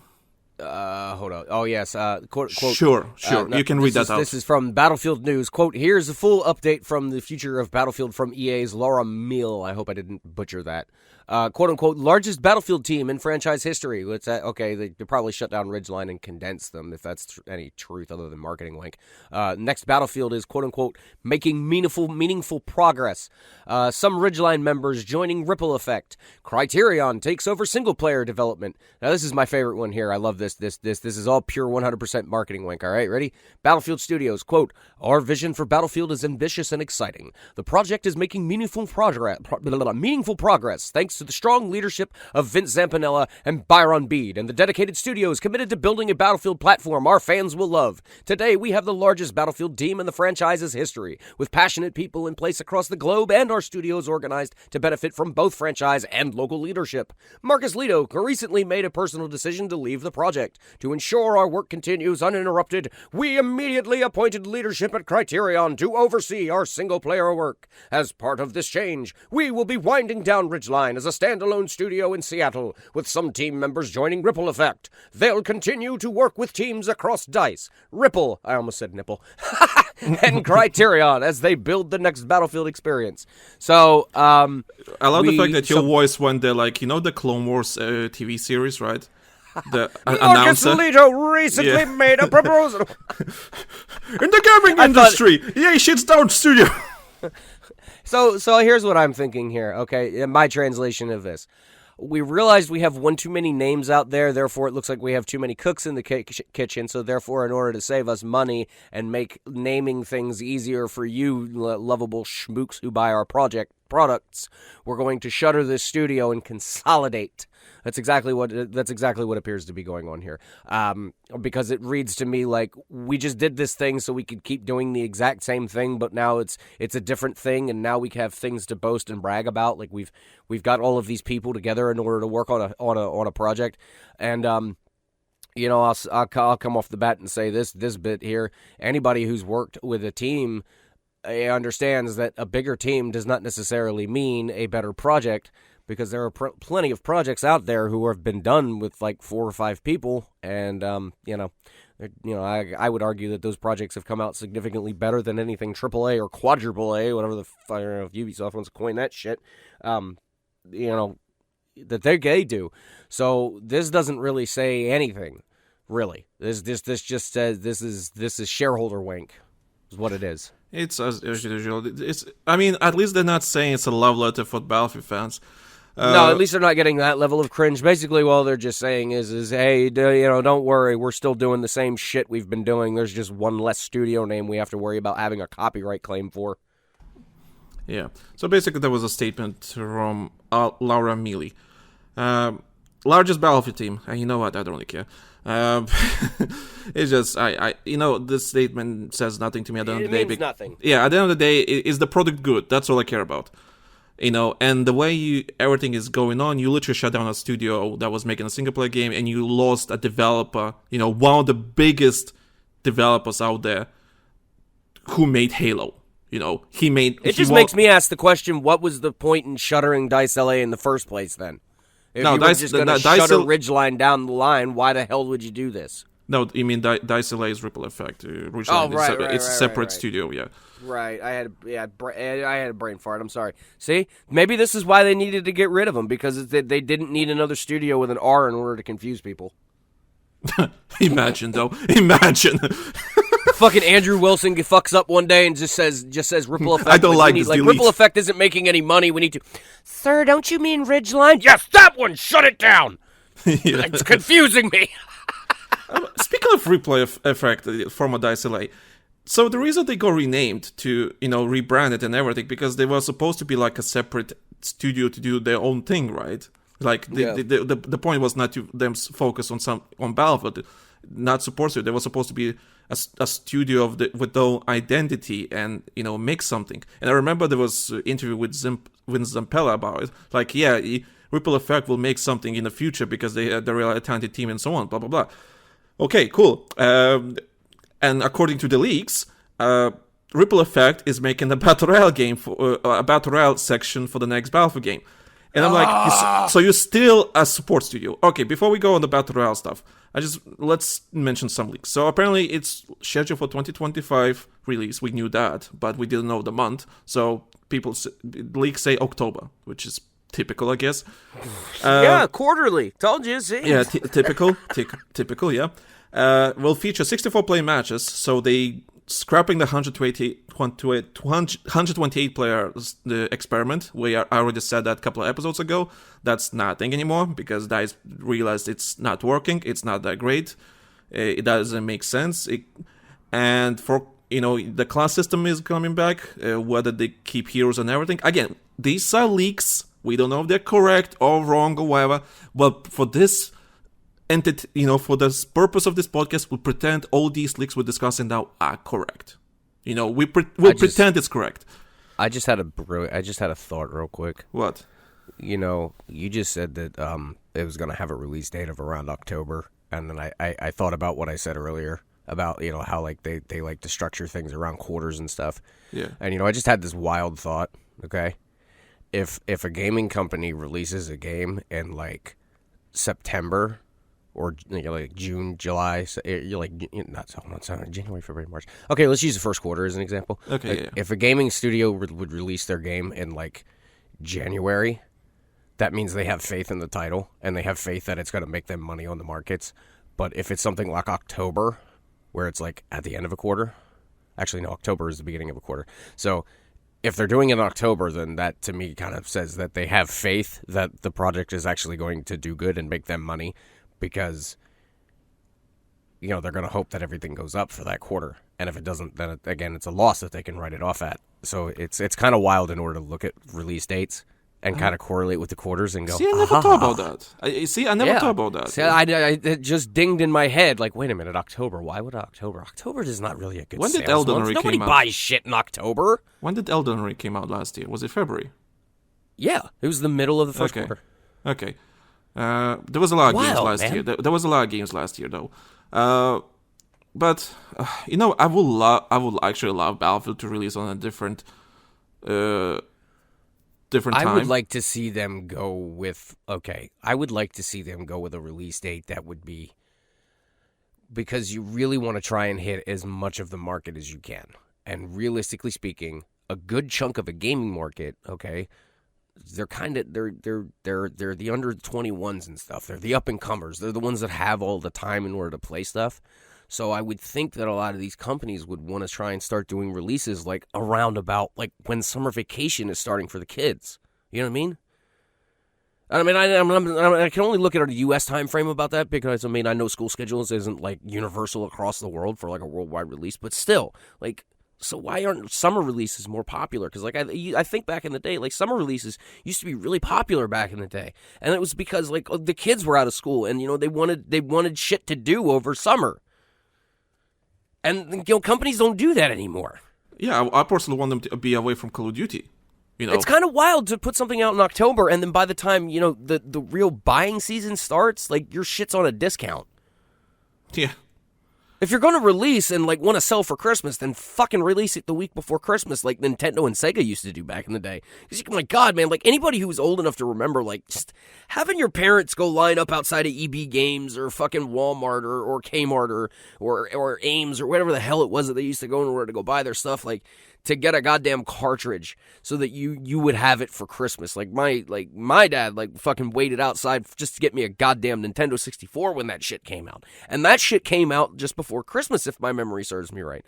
Hold on. Oh, yes. Quote, sure. You can read that out. This is from Battlefield News. Quote, here's a full update from the future of Battlefield from EA's Laura Mill. I hope I didn't butcher that. Quote, unquote, largest Battlefield team in franchise history. Okay, they probably shut down Ridgeline and condensed them, if that's any truth other than marketing link. Next Battlefield is, quote, unquote, making meaningful progress. Some Ridgeline members joining Ripple Effect. Criterion takes over single-player development. Now, this is my favorite one here. I love this. this is all pure 100% marketing wink, all right? Ready? Battlefield Studios, quote, "Our vision for Battlefield is ambitious and exciting. The project is making meaningful progress thanks to the strong leadership of Vince Zampinella and Byron Bede and the dedicated studios committed to building a Battlefield platform our fans will love. Today, we have the largest Battlefield team in the franchise's history, with passionate people in place across the globe and our studios organized to benefit from both franchise and local leadership. Marcus Lito recently made a personal decision to leave the project. To ensure our work continues uninterrupted, we immediately appointed leadership at Criterion to oversee our single-player work. As part of this change, we will be winding down Ridgeline as a standalone studio in Seattle, with some team members joining Ripple Effect. They'll continue to work with teams across DICE, Ripple, I almost said nipple, and Criterion as they build the next Battlefield experience." So, I love the fact that your voice went there, like, the Clone Wars TV series, right? The Marcus announcer. Lito recently made a proposal. In the gaming industry, yay, shit's down studio. So here's what I'm thinking here, okay? My translation of this. We realized we have one too many names out there, therefore it looks like we have too many cooks in the kitchen, so therefore in order to save us money and make naming things easier for you lovable schmooks who buy our products, we're going to shutter this studio and consolidate. That's exactly what appears to be going on here. Because it reads to me like we just did this thing so we could keep doing the exact same thing, but now it's a different thing, and now we have things to boast and brag about. Like we've got all of these people together in order to work on a project, and I'll come off the bat and say this bit here. Anybody who's worked with a team understands that a bigger team does not necessarily mean a better project, because there are plenty of projects out there who have been done with like 4 or 5 people, and I would argue that those projects have come out significantly better than anything AAA or quadruple A, whatever the I don't know if Ubisoft wants to coin that shit. That they do. So this doesn't really say anything, really. This just says this is shareholder wank, is what it is. It's as usual. At least they're not saying it's a love letter for Battlefield fans. No, at least they're not getting that level of cringe. Basically, all they're just saying is hey, don't worry, we're still doing the same shit we've been doing. There's just one less studio name we have to worry about having a copyright claim for. Yeah. So basically, there was a statement from Laura Mealy. Largest Battlefield team. And you know what? I don't really care. It's just, this statement says nothing to me at the end of the day. It means nothing. Yeah, at the end of the day, is the product good? That's all I care about. And the way everything is going on, you literally shut down a studio that was making a single-player game, and you lost a developer, one of the biggest developers out there who made Halo. It just makes me ask the question, what was the point in shuttering DICE LA in the first place then? If you were just going to shutter Ridgeline down the line, why the hell would you do this? No, you mean DICE LA is Ripple Effect. Ridgeline, it's a separate studio, yeah. Right, I had a brain fart. I'm sorry. See, maybe this is why they needed to get rid of them, because they didn't need another studio with an R in order to confuse people. Imagine though, imagine. Fucking Andrew Wilson fucks up one day and just says Ripple Effect. I don't like this. Ripple Effect isn't making any money. We need to. Sir, don't you mean Ridgeline? Yes, that one. Shut it down. Yeah. It's confusing me. Speaking of Ripple Effect, former DICE LA. So the reason they got renamed to, rebranded and everything, because they were supposed to be like a separate studio to do their own thing, right? Like the point was not to them focus on Battlefield, not support it. They were supposed to be a studio with their own identity and make something. And I remember there was an interview with Vince Zampella about it. Like, yeah, Ripple Effect will make something in the future because they're a really talented team and so on. Blah blah blah. Okay, cool. And according to the leaks, Ripple Effect is making a Battle Royale game a Battle Royale section for the next Battlefield game. And I'm like, so you're still a support studio. Okay, before we go on the Battle Royale stuff, let's mention some leaks. So apparently it's scheduled for 2025 release. We knew that, but we didn't know the month. So leaks say October, which is typical, I guess. Yeah, quarterly. Told you, see? Yeah, typical, yeah. Will feature 64 play matches, so they scrapping the 128 players the experiment. I already said that a couple of episodes ago. That's not a thing anymore because guys realized it's not working. It's not that great. It doesn't make sense. And for the class system is coming back. Whether they keep heroes and everything. Again, these are leaks. We don't know if they're correct or wrong or whatever. But for this entity, for the purpose of this podcast, we'll pretend all these leaks we're discussing now are correct. We'll pretend it's correct. I just had a thought real quick. What? You just said that it was going to have a release date of around October, and then I thought about what I said earlier about how like they like to structure things around quarters and stuff. Yeah. And I just had this wild thought. Okay, if a gaming company releases a game in like September. Or like June, July, not January, February, March. Okay, let's use the first quarter as an example. Okay, yeah. If a gaming studio would release their game in like January, that means they have faith in the title and they have faith that it's going to make them money on the markets. But if it's something like October, where it's like at the end of a quarter, actually no, October is the beginning of a quarter. So if they're doing it in October, then that to me kind of says that they have faith that the project is actually going to do good and make them money. Because, they're going to hope that everything goes up for that quarter. And if it doesn't, then, again, it's a loss that they can write it off at. So it's kind of wild in order to look at release dates and kind of correlate with the quarters and go, See, I never thought about that. I never thought about that. See, it just dinged in my head. Like, wait a minute, October. Why would October? October is not really a good When did sales Elden month. Ring Nobody came out? buys shit in October. When did Elden Ring came out last year? Was it February? Yeah, it was the middle of the first quarter. Okay. There was a lot of games last man. year. There was a lot of games last year, though. But I would actually love Battlefield to release on a different time. I would like to see them go with a release date that would be, because you really want to try and hit as much of the market as you can. And realistically speaking, a good chunk of a gaming market, okay, they're the under 21s and stuff. They're the up and comers. They're the ones that have all the time in order to play stuff. So I would think that a lot of these companies would want to try and start doing releases like around about like when summer vacation is starting for the kids. You know what I mean? I can only look at a U.S. time frame about that because I know school schedules isn't like universal across the world for like a worldwide release, but still like. So why aren't summer releases more popular? Because like I think back in the day, like summer releases used to be really popular back in the day, and it was because like the kids were out of school and they wanted shit to do over summer, and companies don't do that anymore. Yeah, I personally want them to be away from Call of Duty. It's kind of wild to put something out in October and then by the time the real buying season starts, like your shit's on a discount. Yeah. If you're going to release and, like, want to sell for Christmas, then fucking release it the week before Christmas like Nintendo and Sega used to do back in the day. Because my God, man, like, anybody who's old enough to remember, like, just having your parents go line up outside of EB Games or fucking Walmart or Kmart or Ames or whatever the hell it was that they used to go in order to go buy their stuff, like, to get a goddamn cartridge so that you would have it for Christmas. Like my dad like fucking waited outside just to get me a goddamn Nintendo 64 when that shit came out. And that shit came out just before Christmas if my memory serves me right.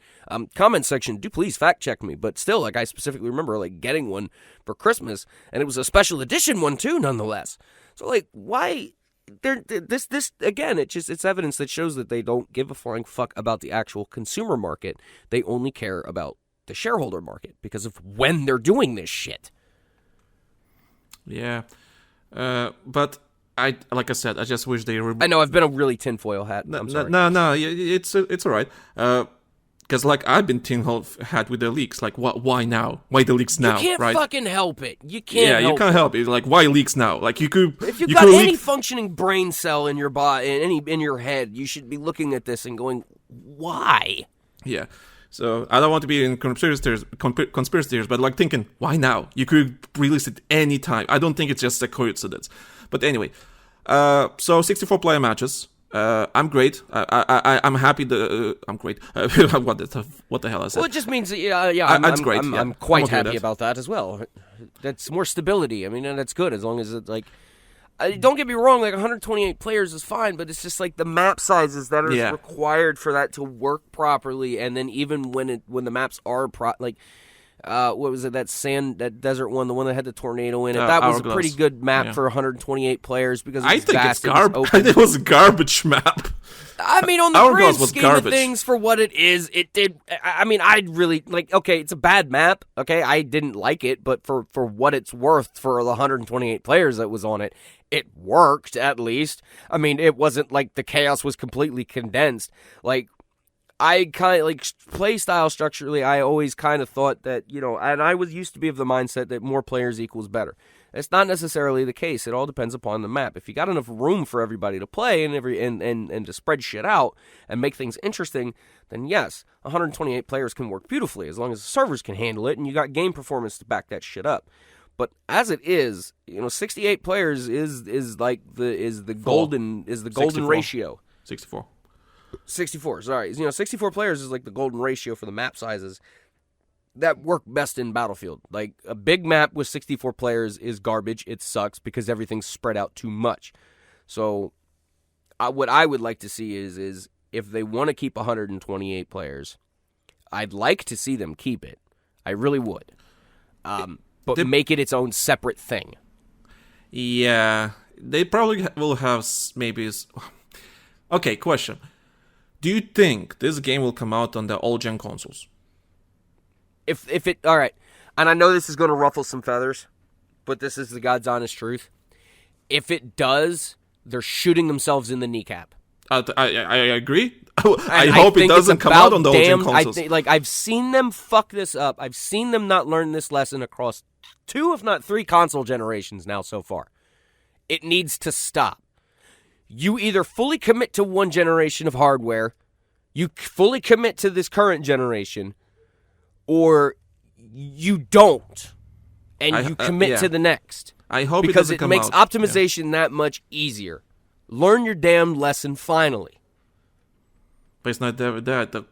Comment section, do please fact check me, but still like I specifically remember like getting one for Christmas and it was a special edition one too nonetheless. So like why this again, it's evidence that shows that they don't give a flying fuck about the actual consumer market. They only care about the shareholder market because of when they're doing this shit. Yeah, but I said, I just wish they. I know I've been a really tinfoil hat. I'm sorry. No, it's all right. Because like I've been tinfoil hat with the leaks. Like why now? Why the leaks now? You can't right? fucking help it. You can't. Yeah, you can't help it. Like why leaks now? Like you could. If you've got any functioning brain cell in your body, in your head, you should be looking at this and going, why? Yeah. So I don't want to be in conspiracy theories, but like thinking, why now? You could release it any time. I don't think it's just a coincidence. But anyway, so 64 player matches. I'm great. I'm happy. I'm great. What the hell I said? Well, it just means that's great. I'm quite happy about that as well. That's more stability. I mean, and that's good as long as it's like. Don't get me wrong, like 128 players is fine, but it's just like the map sizes that are required for that to work properly, and then even when the maps are what was it, that desert one, the one that had the tornado in it? That was Hourglass. A pretty good map for 128 players because it was I think vast, it's garbage. It was a garbage map. I mean, on the Hourglass grand was scheme garbage. of things, for what it is, it did. I mean, I'd really okay, it's a bad map. Okay, I didn't like it, but for what it's worth, for the 128 players that was on it, it worked at least. I mean, it wasn't like the chaos was completely condensed. Like, I kind of like play style structurally. I always kind of thought that, and I used to be of the mindset that more players equals better. It's not necessarily the case. It all depends upon the map. If you got enough room for everybody to play and to spread shit out and make things interesting, then yes, 128 players can work beautifully as long as the servers can handle it and you got game performance to back that shit up. But as it is, 68 players is the golden 64. ratio. 64, sorry. 64 players is like the golden ratio for the map sizes that work best in Battlefield. Like, a big map with 64 players is garbage. It sucks because everything's spread out too much. So, what I would like to see is if they want to keep 128 players, I'd like to see them keep it. I really would. But make it its own separate thing. Yeah, they probably will have maybe... Okay, question. Do you think this game will come out on the old-gen consoles? If it... All right. And I know this is going to ruffle some feathers, but this is the God's honest truth. If it does, they're shooting themselves in the kneecap. I agree. I hope it doesn't come out on the old-gen consoles. I've seen them fuck this up. I've seen them not learn this lesson across 2, if not 3 console generations now so far. It needs to stop. You either fully commit to one generation of hardware, you fully commit to this current generation, or you don't, and you commit to the next. I hope because it makes optimization that much easier. Learn your damn lesson finally. But it's not that.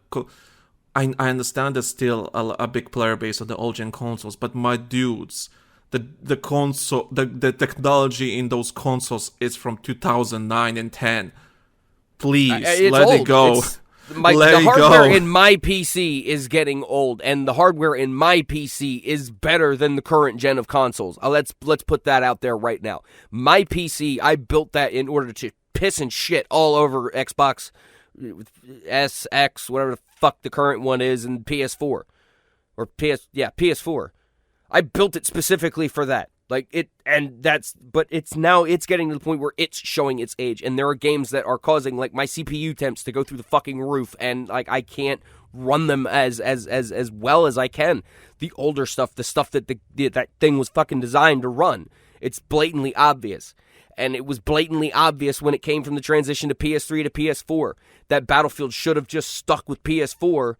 I understand there's still a big player base on the old-gen consoles, but my dudes... The console, the technology in those consoles is from 2009 and 10. Please, let it go. The hardware in my PC is getting old, and the hardware in my PC is better than the current gen of consoles. Let's put that out there right now. My PC, I built that in order to piss and shit all over Xbox S, X, whatever the fuck the current one is, and PS4. PS4. I built it specifically for that. But it's getting to the point where it's showing its age, and there are games that are causing like my CPU temps to go through the fucking roof, and like I can't run them as well as I can. The older stuff, the stuff that that thing was fucking designed to run, it's blatantly obvious. And it was blatantly obvious when it came from the transition to PS3 to PS4 that Battlefield should have just stuck with PS4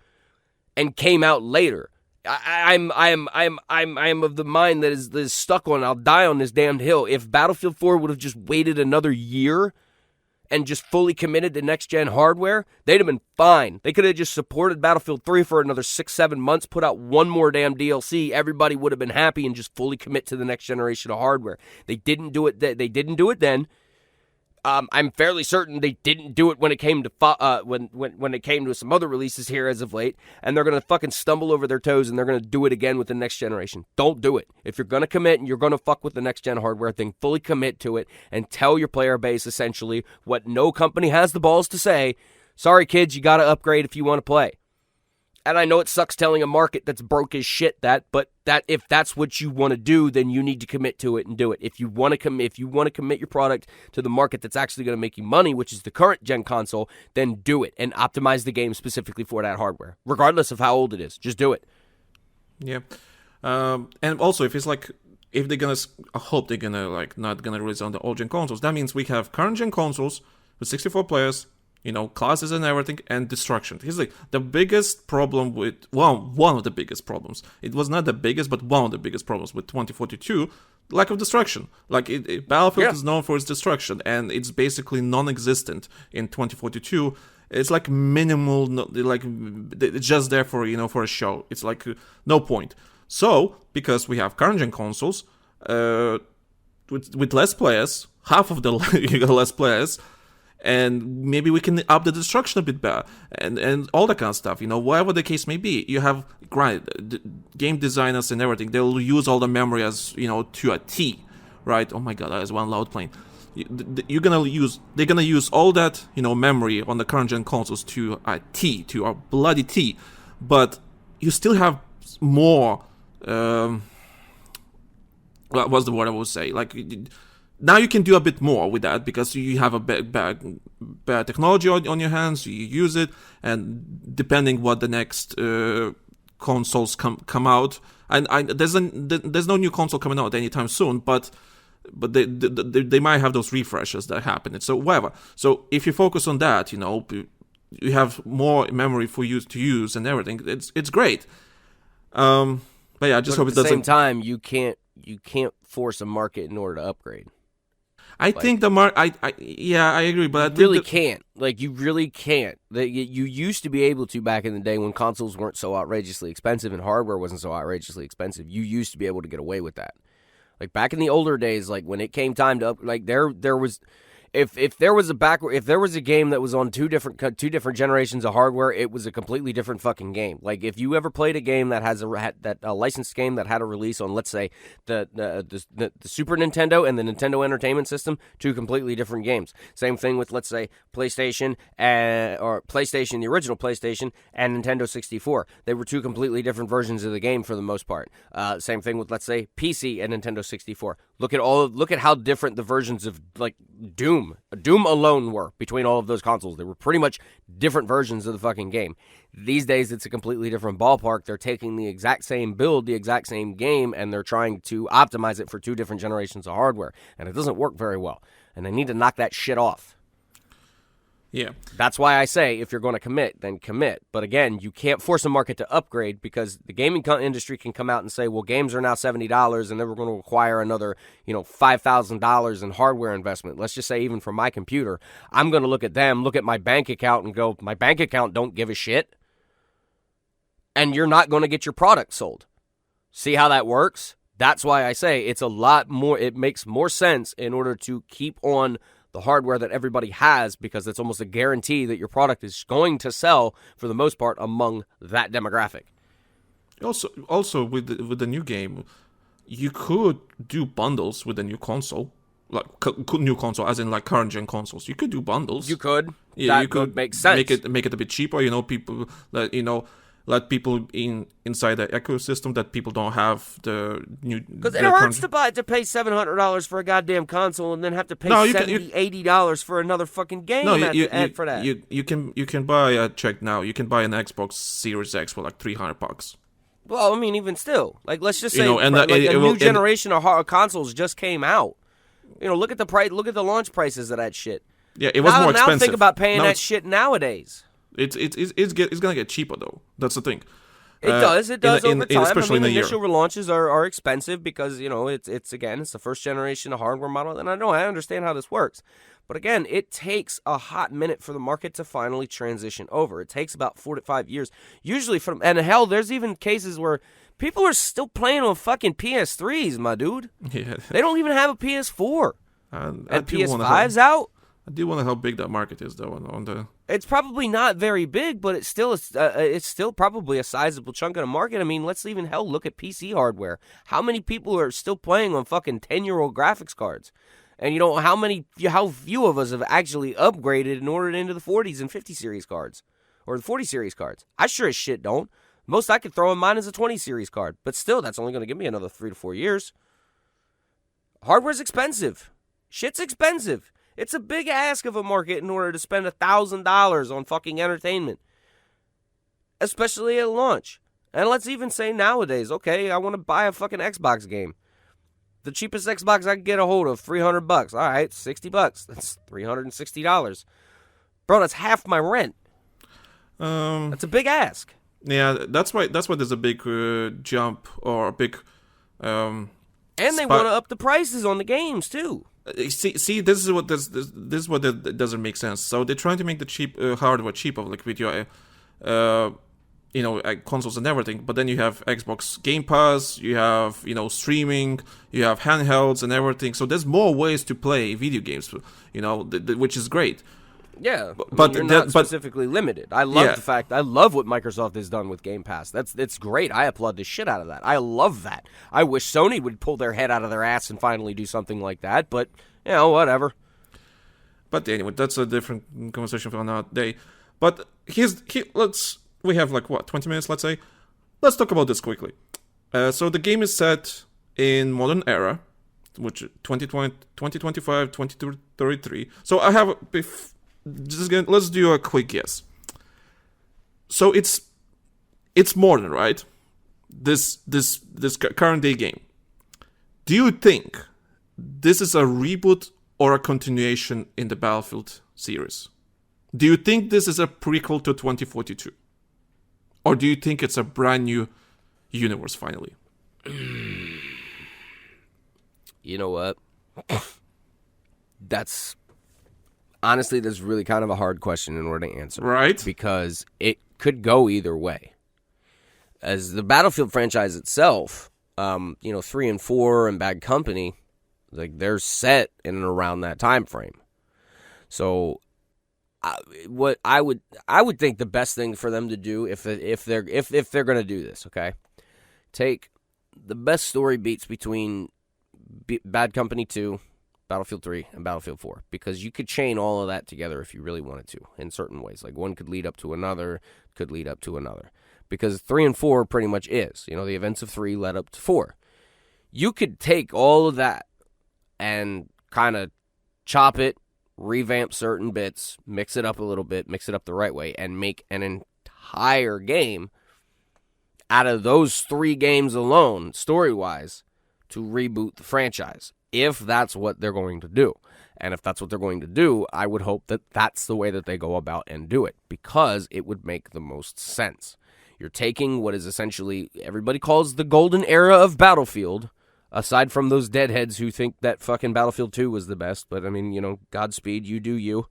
and came out later. I am of the mind that is stuck on. I'll die on this damned hill. If Battlefield 4 would have just waited another year and just fully committed to next gen hardware, they'd have been fine. They could have just supported Battlefield 3 for another 6-7 months, put out one more damn DLC. Everybody would have been happy and just fully commit to the next generation of hardware. They didn't do it. They didn't do it then. I'm fairly certain they didn't do it when it came to when it came to some other releases here as of late, and they're gonna fucking stumble over their toes, and they're gonna do it again with the next generation. Don't do it. If you're gonna commit and you're gonna fuck with the next gen hardware thing, fully commit to it and tell your player base essentially what no company has the balls to say. Sorry, kids, you gotta upgrade if you want to play. And I know it sucks telling a market that's broke as shit but if that's what you want to do, then you need to commit to it and do it. If you want to commit your product to the market that's actually going to make you money, which is the current gen console, then do it and optimize the game specifically for that hardware, regardless of how old it is. Just do it. Yeah, and also if they're gonna, I hope they're gonna not gonna release on the old gen consoles. That means we have current gen consoles with 64 players. Classes and everything, and destruction. He's like the biggest problem with one of the biggest problems. It was not the biggest, but one of the biggest problems with 2042. Lack of destruction. Battlefield is known for its destruction, and it's basically non-existent in 2042. It's like minimal, it's just there for for a show. It's like no point. So because we have current gen consoles, with less players, half of the less players, and maybe we can up the destruction a bit better, and all that kind of stuff. Whatever the case may be, you have game designers and everything. They'll use all the memory as to a T, right? Oh my god, that is one loud plane. They're gonna use all that memory on the current gen consoles to a T, to a bloody T, but you still have more. What's the word I would say? Like, now you can do a bit more with that because you have a bad technology on your hands. You use it, and depending what the next consoles come out, and there's no new console coming out anytime soon, but they might have those refreshes that happen. And so whatever. So if you focus on that, you have more memory for you to use and everything. It's great. But yeah, I just hope it doesn't. At the same time, you can't force a market in order to upgrade. I think the I agree, but I think really can't. Like, you really can't. You used to be able to back in the day when consoles weren't so outrageously expensive and hardware wasn't so outrageously expensive. You used to be able to get away with that. Like, back in the older days, like when it came time to there was. If there was a game that was on two different generations of hardware, it was a completely different fucking game. Like, if you ever played a game that has a licensed game that had a release on, let's say, the Super Nintendo and the Nintendo Entertainment System, two completely different games. Same thing with, let's say, PlayStation or PlayStation, the original PlayStation, and Nintendo 64. They were two completely different versions of the game for the most part. Same thing with, let's say, PC and Nintendo 64. Look at how different the versions of, like, Doom alone were between all of those consoles. They were pretty much different versions of the fucking game. These days, it's a completely different ballpark. They're taking the exact same build, the exact same game, and they're trying to optimize it for two different generations of hardware. And it doesn't work very well. And they need to knock that shit off. Yeah. That's why I say, if you're going to commit, then commit. But again, you can't force a market to upgrade because the gaming industry can come out and say, well, games are now $70 and then we're going to require another, $5,000 in hardware investment. Let's just say, even for my computer, I'm going to look at my bank account and go, my bank account don't give a shit. And you're not going to get your product sold. See how that works? That's why I say it's a lot more, it makes more sense in order to keep on the hardware that everybody has, because it's almost a guarantee that your product is going to sell for the most part among that demographic. Also with the new game, you could do bundles with the new console, like new console, as in like current gen consoles. You could do bundles. You could. Yeah, that you could make sense. Make it a bit cheaper. People let people inside the ecosystem that people don't have the new. Because it hurts to pay $700 for a goddamn console and then have to pay $80 for another fucking game. For that. You can buy check now. You can buy an Xbox Series X for like $300. Well, I mean, even still, like, let's just say, a new generation of consoles just came out. Look at the price. Look at the launch prices of that shit. Yeah, it was more expensive. Now think about paying that shit nowadays. It's gonna get cheaper though. That's the thing. It does over time. Especially in a year. Initial launches are expensive because it's the first generation of hardware model, and I understand how this works. But again, it takes a hot minute for the market to finally transition over. It takes about 4 to 5 years, usually and hell, there's even cases where people are still playing on fucking PS3s, my dude. Yeah. They don't even have a PS4, and PS5's out. I do wonder how big that market is, though. On the, it's probably not very big, but it's still probably a sizable chunk of the market. I mean, let's even look at PC hardware. How many people are still playing on fucking 10-year-old graphics cards? And how few of us have actually upgraded and ordered into the 40s and 50 series cards, or the 40 series cards? I sure as shit don't. Most I could throw in mine is a 20 series card, but still, that's only going to give me another 3 to 4 years. Hardware's expensive. Shit's expensive. It's a big ask of a market in order to spend $1,000 on fucking entertainment, especially at launch. And let's even say nowadays, okay, I want to buy a fucking Xbox game. The cheapest Xbox I can get a hold of, $300. All right, $60. That's $360. Bro, that's half my rent. That's a big ask. Yeah, that's why there's a big jump or a big. And they want to up the prices on the games too. See, this is what doesn't make sense. So they're trying to make the cheap hardware cheaper, like with your consoles and everything, but then you have Xbox Game Pass, you have, streaming, you have handhelds and everything. So there's more ways to play video games, which is great. Yeah, but you're not specifically limited. I love the fact. I love what Microsoft has done with Game Pass. It's great. I applaud the shit out of that. I love that. I wish Sony would pull their head out of their ass and finally do something like that. But whatever. But anyway, that's a different conversation for another day. But we have 20 minutes, let's say. Let's talk about this quickly. So the game is set in modern era, which 2020, 2025, 2033. So I have let's do a quick guess. So it's modern, right? This current day game. Do you think this is a reboot or a continuation in the Battlefield series? Do you think this is a prequel to 2042? Or do you think it's a brand new universe finally? You know what? That's really kind of a hard question in order to answer. Right. Because it could go either way. As the Battlefield franchise itself, 3 and 4 and Bad Company, they're set in and around that time frame. So what I would think the best thing for them to do if they're going to do this, okay? Take the best story beats between Bad Company 2, Battlefield 3, and Battlefield 4, because you could chain all of that together if you really wanted to in certain ways. Like one could lead up to another, because 3 and 4 pretty much is. The events of 3 led up to 4. You could take all of that and kind of chop it, revamp certain bits, mix it up a little bit, mix it up the right way, and make an entire game out of those 3 games alone, story-wise, to reboot the franchise, if that's what they're going to do. And if that's what they're going to do, I would hope that that's the way that they go about and do it, because it would make the most sense. You're taking what is essentially, everybody calls the golden era of Battlefield, aside from those deadheads who think that fucking Battlefield 2 was the best. But, I mean, Godspeed, you do you.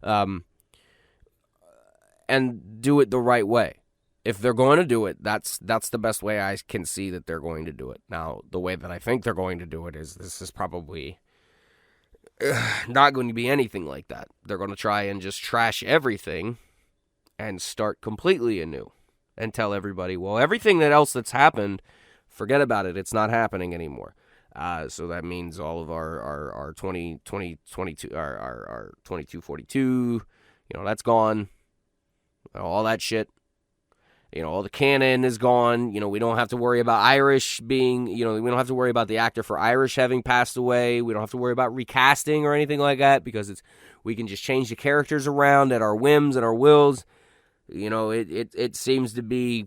And do it the right way. If they're going to do it, that's the best way I can see that they're going to do it. Now, the way that I think they're going to do it is this is probably not going to be anything like that. They're going to try and just trash everything and start completely anew and tell everybody, well, everything else that's happened, forget about it. It's not happening anymore. So that means all of our 2022, our 2242, that's gone. All that shit. All the canon is gone. We don't have to worry about Irish being, we don't have to worry about the actor for Irish having passed away. We don't have to worry about recasting or anything like that, because we can just change the characters around at our whims and our wills. It seems to be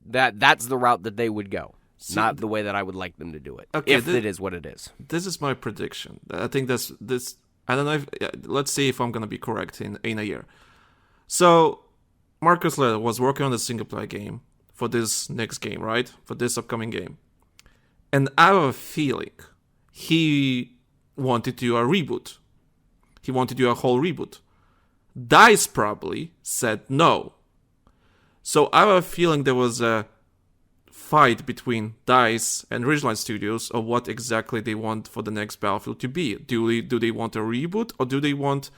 that's the route that they would go. Not the way that I would like them to do it. Okay, if it is what it is. This is my prediction. I think this. I don't know. Let's see if I'm going to be correct in a year. So, Marcus Leder was working on the single player game for this next game, right? For this upcoming game. And I have a feeling he wanted to do a reboot. He wanted to do a whole reboot. DICE probably said no. So I have a feeling there was a fight between DICE and Ridgeline Studios of what exactly they want for the next Battlefield to be. Do they want a reboot, or do they want,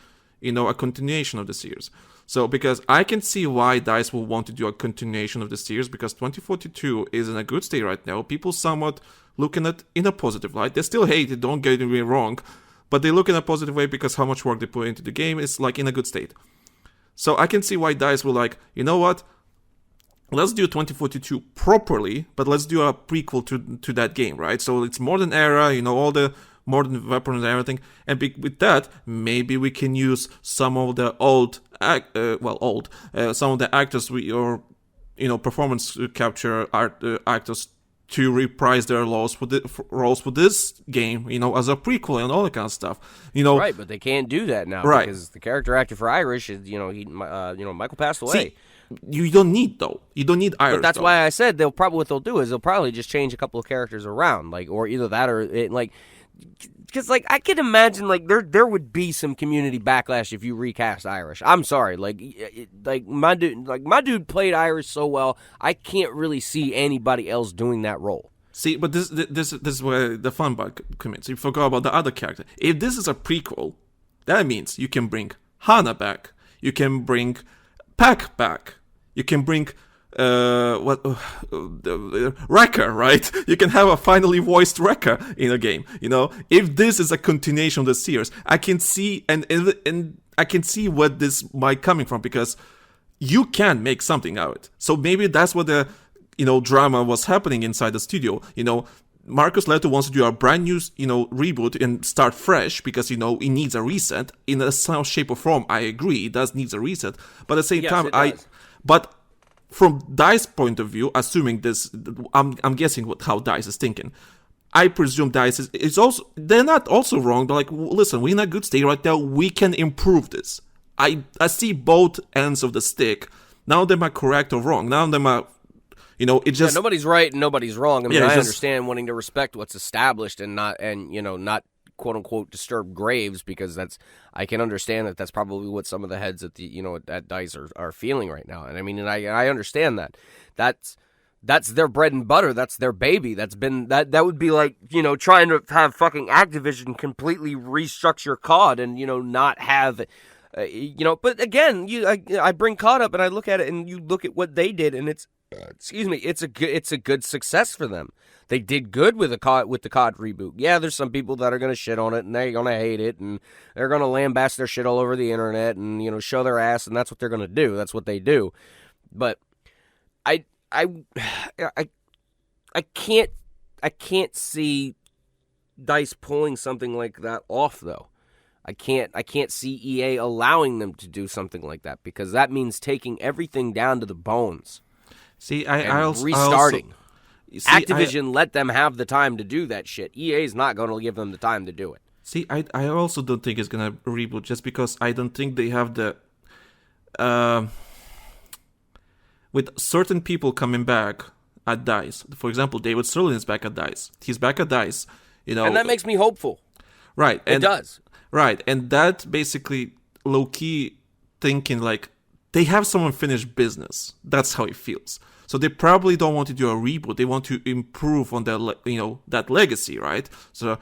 a continuation of the series? So, because I can see why DICE will want to do a continuation of the series, because 2042 is in a good state right now. People somewhat looking at in a positive light. They still hate it, don't get me wrong, but they look in a positive way because how much work they put into the game is in a good state. So I can see why DICE will you know what? Let's do 2042 properly, but let's do a prequel to that game, right? So it's modern era, all the modern weapons and everything. And with that, maybe we can use some of the some of the actors performance capture actors to reprise their roles for this game, as a prequel and all that kind of stuff, Right, but they can't do that now, right? Because the character actor for Irish is, Michael passed away. See, You don't need though. You don't need Irish. But that's though. why I said what they'll do is they'll probably just change a couple of characters around, like, or either that or it, like, because like I can imagine like there would be some community backlash if you recast Irish. I'm sorry, like my dude played Irish so well, I can't really see anybody else doing that role. See, but this is where the fun part comes. You forgot about the other character. If this is a prequel, that means you can bring Hannah back. You can bring Pac back. You can bring Wrecker, right? You can have a finally voiced Wrecker in a game. You know, if this is a continuation of the series, I can see and I can see where this might coming from, because you can make something out of it. So maybe that's what the drama was happening inside the studio. Marcus Leto wants to do a brand new, reboot and start fresh because, it needs a reset in some shape or form. I agree, it does needs a reset. But at the same time, but from DICE point of view, assuming this, I'm guessing how DICE is thinking. I presume DICE is also, they're not also wrong. They're like, listen, we're in a good state right now. We can improve this. I see both ends of the stick. None of them are correct or wrong. None of them are, it just... Yeah, nobody's right and nobody's wrong. I mean, I understand wanting to respect what's established and not quote-unquote disturb graves, because I can understand that's probably what some of the heads at the at DICE are feeling right now. And I mean, and I understand that. That's their bread and butter. That's their baby. That would be like, trying to have fucking Activision completely restructure COD and, not have, but again, I bring COD up and I look at it and you look at what they did and it's a good success for them. They did good with the COD reboot. Yeah, there's some people that are going to shit on it and they're going to hate it and they're going to lambast their shit all over the internet and, show their ass, and that's what they're going to do. That's what they do. But I can't see DICE pulling something like that off, though. I can't see EA allowing them to do something like that, because that means taking everything down to the bones. See, restarting. Activision let them have the time to do that shit. EA's not going to give them the time to do it. See, I also don't think it's going to reboot, just because I don't think they have the... with certain people coming back at DICE. For example, David Sterling is back at DICE. He's back at DICE. And that makes me hopeful. Right. It does. Right. And that basically low-key thinking like they have some unfinished business. That's how it feels. So they probably don't want to do a reboot. They want to improve on their, that legacy, right? So,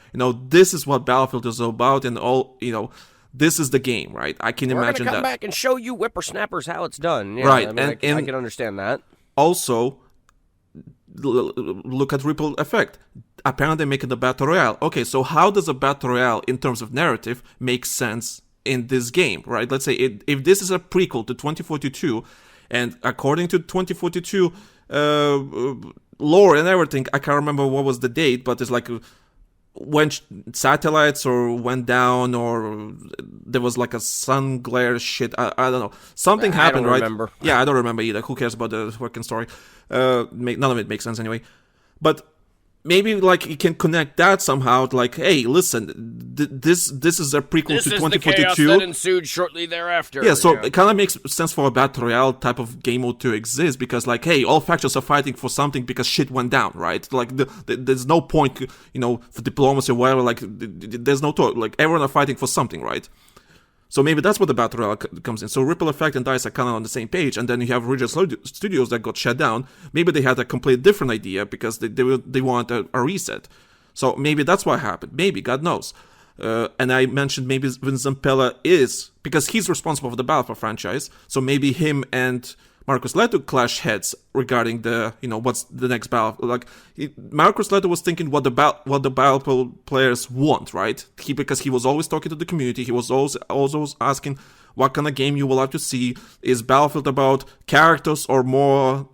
this is what Battlefield is all about, and all, this is the game, right? I can imagine that. We're going to come back and show you whippersnappers how it's done. Yeah, right. I mean, I can understand that. Also, look at Ripple Effect. Apparently they're making the Battle Royale. Okay, so how does a Battle Royale, in terms of narrative, make sense in this game, right? Let's say if this is a prequel to 2042, and according to 2042 lore and everything, I can't remember what was the date, but it's like when satellites went down, or there was like a sun glare shit. I don't know. Something happened, right? Remember. Yeah, I don't remember either. Who cares about the fucking story? None of it makes sense anyway. But maybe like you can connect that somehow. Like, hey, listen, this is a prequel to 2042. This is the chaos that ensued shortly thereafter. Yeah, so it kind of makes sense for a Battle Royale type of game mode to exist, because like, hey, all factions are fighting for something because shit went down, right? Like, there's no point, for diplomacy or whatever. Like, there's no talk. Like, everyone are fighting for something, right? So maybe that's what the Battle Royale comes in. So Ripple Effect and DICE are kind of on the same page, and then you have Ridgeline Studios that got shut down. Maybe they had a completely different idea because they want a reset. So maybe that's what happened. Maybe, God knows. And I mentioned maybe Vincent Pella is, because he's responsible for the Battlefield franchise, so maybe him and Marcus Leto clash heads regarding the, what's the next battle. Like, Marcus Leto was thinking what the Battlefield players want, right? Because he was always talking to the community. He was always asking what kind of game you will have to see. Is Battlefield about characters or more,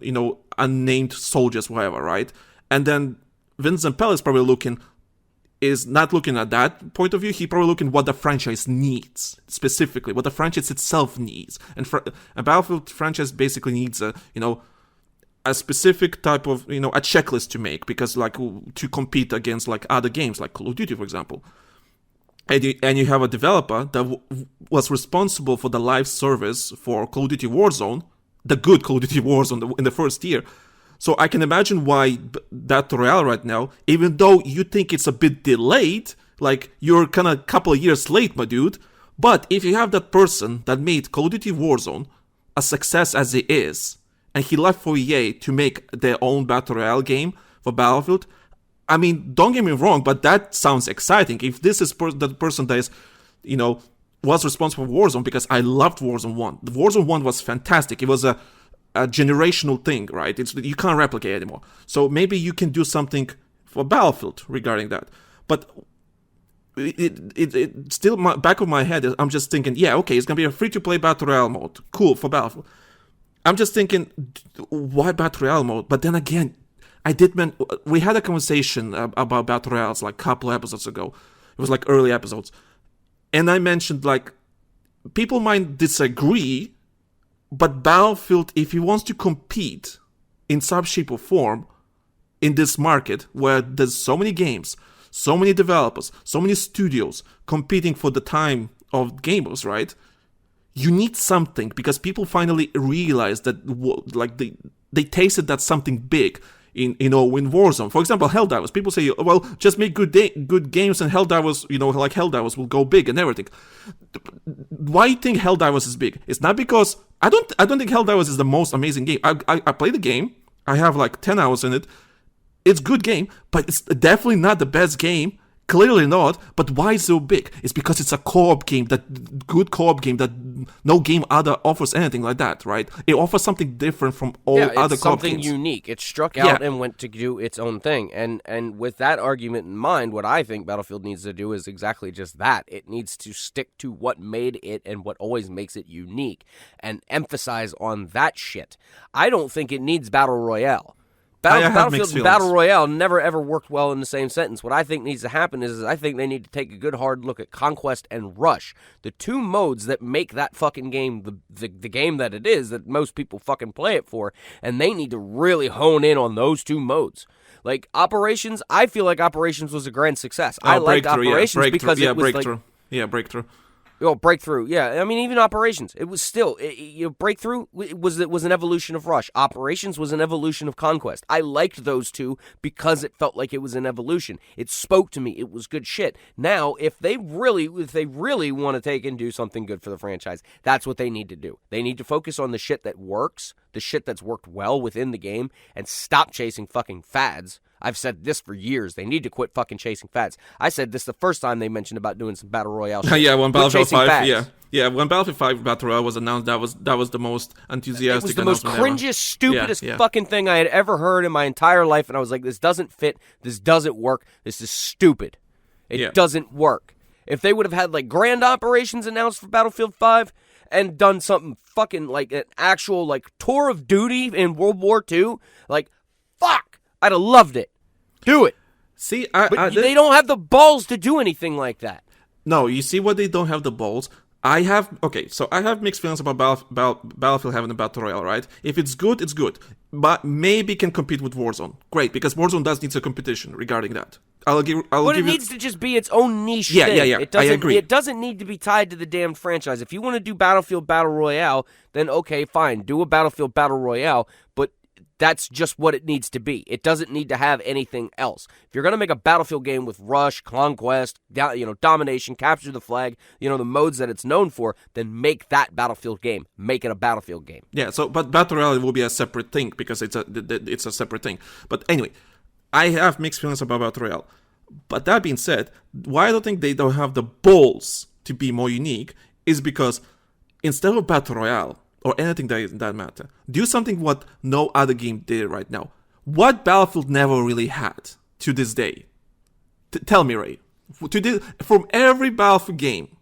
unnamed soldiers, whatever, right? And then Vincent Pell is probably is not looking at that point of view. He probably looking what the franchise needs, specifically what the franchise itself needs. And a Battlefield franchise basically needs a specific type of, a checklist to make, because like to compete against like other games like Call of Duty, for example. And you have a developer that was responsible for the live service for Call of Duty Warzone the good Call of Duty Warzone in the first year. So I can imagine why Battle Royale right now, even though you think it's a bit delayed, like you're kind of a couple of years late, my dude. But if you have that person that made Call of Duty Warzone a success as it is, and he left for EA to make their own Battle Royale game for Battlefield, I mean, don't get me wrong, but that sounds exciting. If this is the person that is, was responsible for Warzone, because I loved Warzone 1. The Warzone 1 was fantastic. It was a generational thing, right? You can't replicate it anymore. So maybe you can do something for Battlefield regarding that. But it still, back of my head, I'm just thinking, yeah, okay, it's going to be a free-to-play Battle Royale mode. Cool, for Battlefield. I'm just thinking, why Battle Royale mode? But then again, we had a conversation about Battle Royales like a couple episodes ago. It was like early episodes. And I mentioned, like, people might disagree, but Battlefield, if he wants to compete in some shape or form in this market where there's so many games, so many developers, so many studios competing for the time of gamers, right? You need something, because people finally realize that, like, they tasted that something big in Warzone. For example, Helldivers. People say, well, just make good games and Helldivers, like Helldivers will go big and everything. Why do you think Helldivers is big? It's not because I don't think Helldivers is the most amazing game. I play the game. I have like 10 hours in it. It's a good game, but it's definitely not the best game. Clearly not. But why is it so big? It's because it's a co-op game, that good co-op game that no game other offers anything like that, right? It offers something different from all other co-op games. Something unique. It struck out and went to do its own thing. And with that argument in mind, what I think Battlefield needs to do is exactly just that. It needs to stick to what made it and what always makes it unique and emphasize on that shit. I don't think it needs Battle Royale. Battlefield and Battle Royale never ever worked well in the same sentence. What I think needs to happen is I think they need to take a good hard look at Conquest and Rush, the two modes that make that fucking game the game that it is, that most people fucking play it for, and they need to really hone in on those two modes. Like Operations, I feel like Operations was a grand success. I liked Operations because it was Breakthrough. Oh, Breakthrough, yeah. I mean, even Operations, it was still, Breakthrough was an evolution of Rush. Operations was an evolution of Conquest. I liked those two because it felt like it was an evolution. It spoke to me. It was good shit. Now, if they really want to take and do something good for the franchise, that's what they need to do. They need to focus on the shit that works, the shit that's worked well within the game, and stop chasing fucking fads. I've said this for years. They need to quit fucking chasing fads. I said this the first time they mentioned about doing some Battle Royale shit. Yeah, when Battlefield 5, when Battlefield 5 Battle Royale was announced, that was the most enthusiastic announcement ever. It was the most cringiest, stupidest fucking thing I had ever heard in my entire life, and I was like, this doesn't fit, this doesn't work, this is stupid. It doesn't work. If they would have had, like, grand operations announced for Battlefield 5 and done something fucking, like, an actual, like, tour of duty in World War II, like, fuck, I'd have loved it. Do it. See, they don't have the balls to do anything like that. No, you see what they don't have the balls? I have mixed feelings about Battlefield having a Battle Royale, right? If it's good, it's good. But maybe can compete with Warzone. Great, because Warzone does need a competition regarding that. It needs to just be its own niche thing. Yeah, I agree. It doesn't need to be tied to the damn franchise. If you want to do Battlefield Battle Royale, then okay, fine. Do a Battlefield Battle Royale, but that's just what it needs to be. It doesn't need to have anything else. If you're going to make a Battlefield game with Rush, Conquest, Domination, Capture the Flag, the modes that it's known for, then make that Battlefield game. Make it a Battlefield game. Yeah, but Battle Royale will be a separate thing because it's a separate thing. But anyway, I have mixed feelings about Battle Royale. But that being said, why I don't think they don't have the balls to be more unique is because instead of Battle Royale, or anything that matter, do something what no other game did right now. What Battlefield never really had to this day? Tell me, Ray. From every Battlefield game,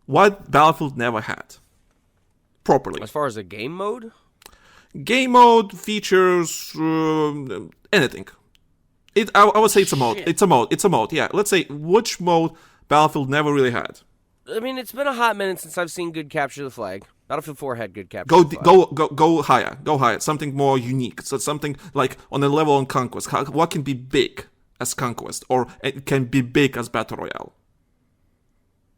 what Battlefield never had properly? As far as a game mode? Game mode, features, anything. I would say it's a mode. It's a mode, yeah. Let's say, which mode Battlefield never really had? I mean, it's been a hot minute since I've seen good Capture the Flag. Battlefield 4 had good capture. Go higher. Go higher. Something more unique. So something like on a level on Conquest. What can be big as Conquest, or it can be big as Battle Royale?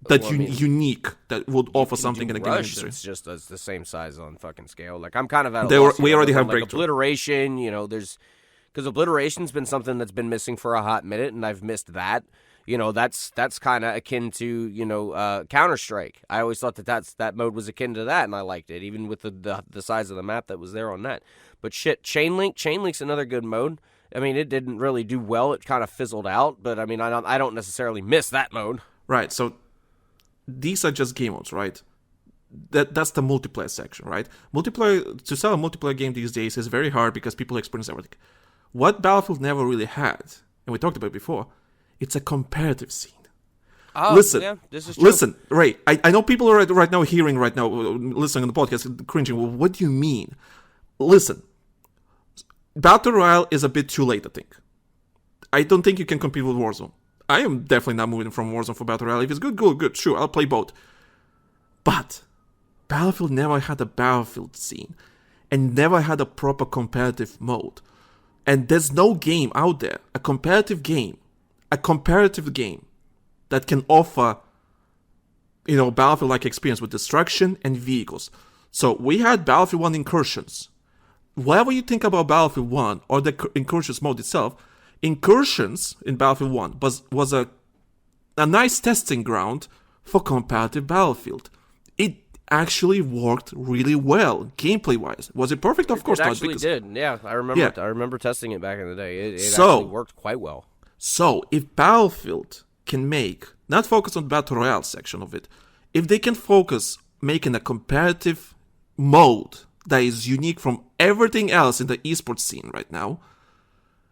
unique that would offer something in the gaming Rush, industry. it's just it's the same size on fucking scale. Like I'm kind of at a we loss already here, have like Breakthrough. Obliteration. Because Obliteration's been something that's been missing for a hot minute, and I've missed that. That's kind of akin to Counter-Strike. I always thought that mode was akin to that, and I liked it, even with the size of the map that was there on that. But shit, Chainlink's another good mode. I mean, it didn't really do well. It kind of fizzled out, but I mean, I don't necessarily miss that mode. Right. So these are just game modes, right? That's the multiplayer section, right? To sell a multiplayer game these days is very hard because people experience everything. What Battlefield never really had, and we talked about it before, it's a comparative scene. Oh, listen, yeah, this is true. Listen, Ray, I know people are right now listening on the podcast, cringing. Well, what do you mean? Listen, Battle Royale is a bit too late, I think. I don't think you can compete with Warzone. I am definitely not moving from Warzone for Battle Royale. If it's good, sure, I'll play both. But Battlefield never had a Battlefield scene and never had a proper competitive mode. And there's no game out there, a competitive game that can offer, Battlefield-like experience with destruction and vehicles. So we had Battlefield 1 Incursions. Whatever you think about Battlefield 1 or the Incursions mode itself, Incursions in Battlefield 1 was a nice testing ground for competitive Battlefield. It actually worked really well, gameplay-wise. Was it perfect? Of course not. It actually did. Yeah, I remember. Yeah. I remember testing it back in the day. It actually worked quite well. So, if Battlefield can not focus on the Battle Royale section of it, if they can focus making a competitive mode that is unique from everything else in the esports scene right now,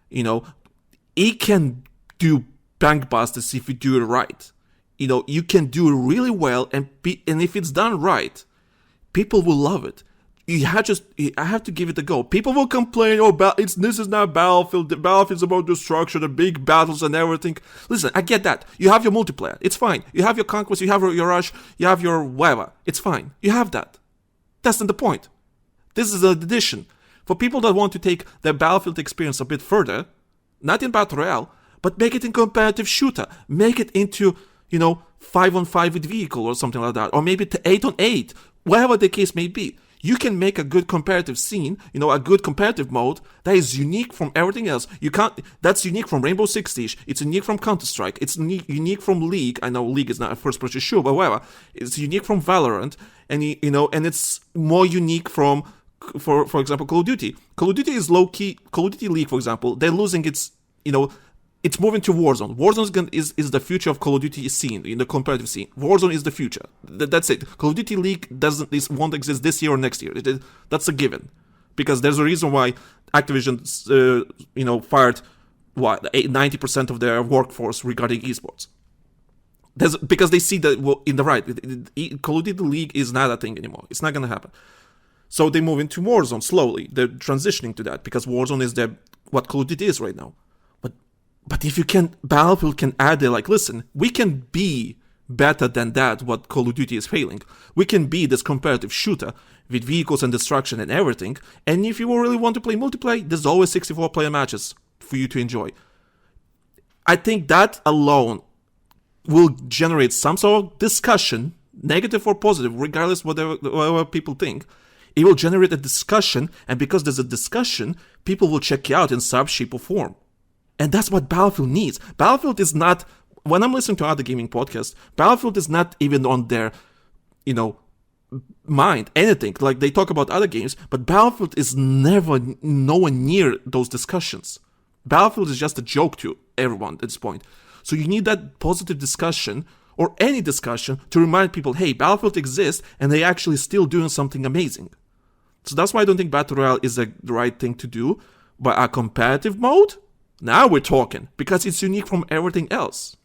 it can do bankbusters if you do it right. You can do it really well, and if it's done right, people will love it. I have to give it a go. People will complain, this is not Battlefield. The Battlefield's about destruction, the big battles and everything. Listen, I get that. You have your multiplayer. It's fine. You have your Conquest, you have your Rush, you have your whatever. It's fine. You have that. That's not the point. This is an addition. For people that want to take their Battlefield experience a bit further, not in Battle Royale, but make it in competitive shooter. Make it into 5-on-5 with vehicle or something like that. Or maybe to 8-on-8. Whatever the case may be. You can make a good comparative scene, a good comparative mode that is unique from everything else. That's unique from Rainbow Six Siege. It's unique from Counter-Strike. It's unique from League. I know League is not a first-person shooter, but whatever. It's unique from Valorant, and and it's more unique from, for example, Call of Duty. Call of Duty is low-key. Call of Duty League, for example, they're losing its, it's moving to Warzone. Warzone is the future of Call of Duty scene, in the competitive scene. Warzone is the future. That's it. Call of Duty League won't exist this year or next year. That's a given. Because there's a reason why Activision, fired 90% of their workforce regarding esports. Because they see that in the right. Call of Duty League is not a thing anymore. It's not going to happen. So they move into Warzone slowly. They're transitioning to that because Warzone is what Call of Duty is right now. But if Battlefield can add there, listen, we can be better than that, what Call of Duty is failing. We can be this comparative shooter with vehicles and destruction and everything. And if you really want to play multiplayer, there's always 64-player matches for you to enjoy. I think that alone will generate some sort of discussion, negative or positive, regardless whatever people think. It will generate a discussion, and because there's a discussion, people will check you out in some shape or form. And that's what Battlefield needs. Battlefield is not, when I'm listening to other gaming podcasts, Battlefield is not even on their, mind, anything. They talk about other games, but Battlefield is never nowhere near those discussions. Battlefield is just a joke to everyone at this point. So you need that positive discussion, or any discussion, to remind people, hey, Battlefield exists, and they're actually still doing something amazing. So that's why I don't think Battle Royale is the right thing to do. But a competitive mode? Now we're talking, because it's unique from everything else.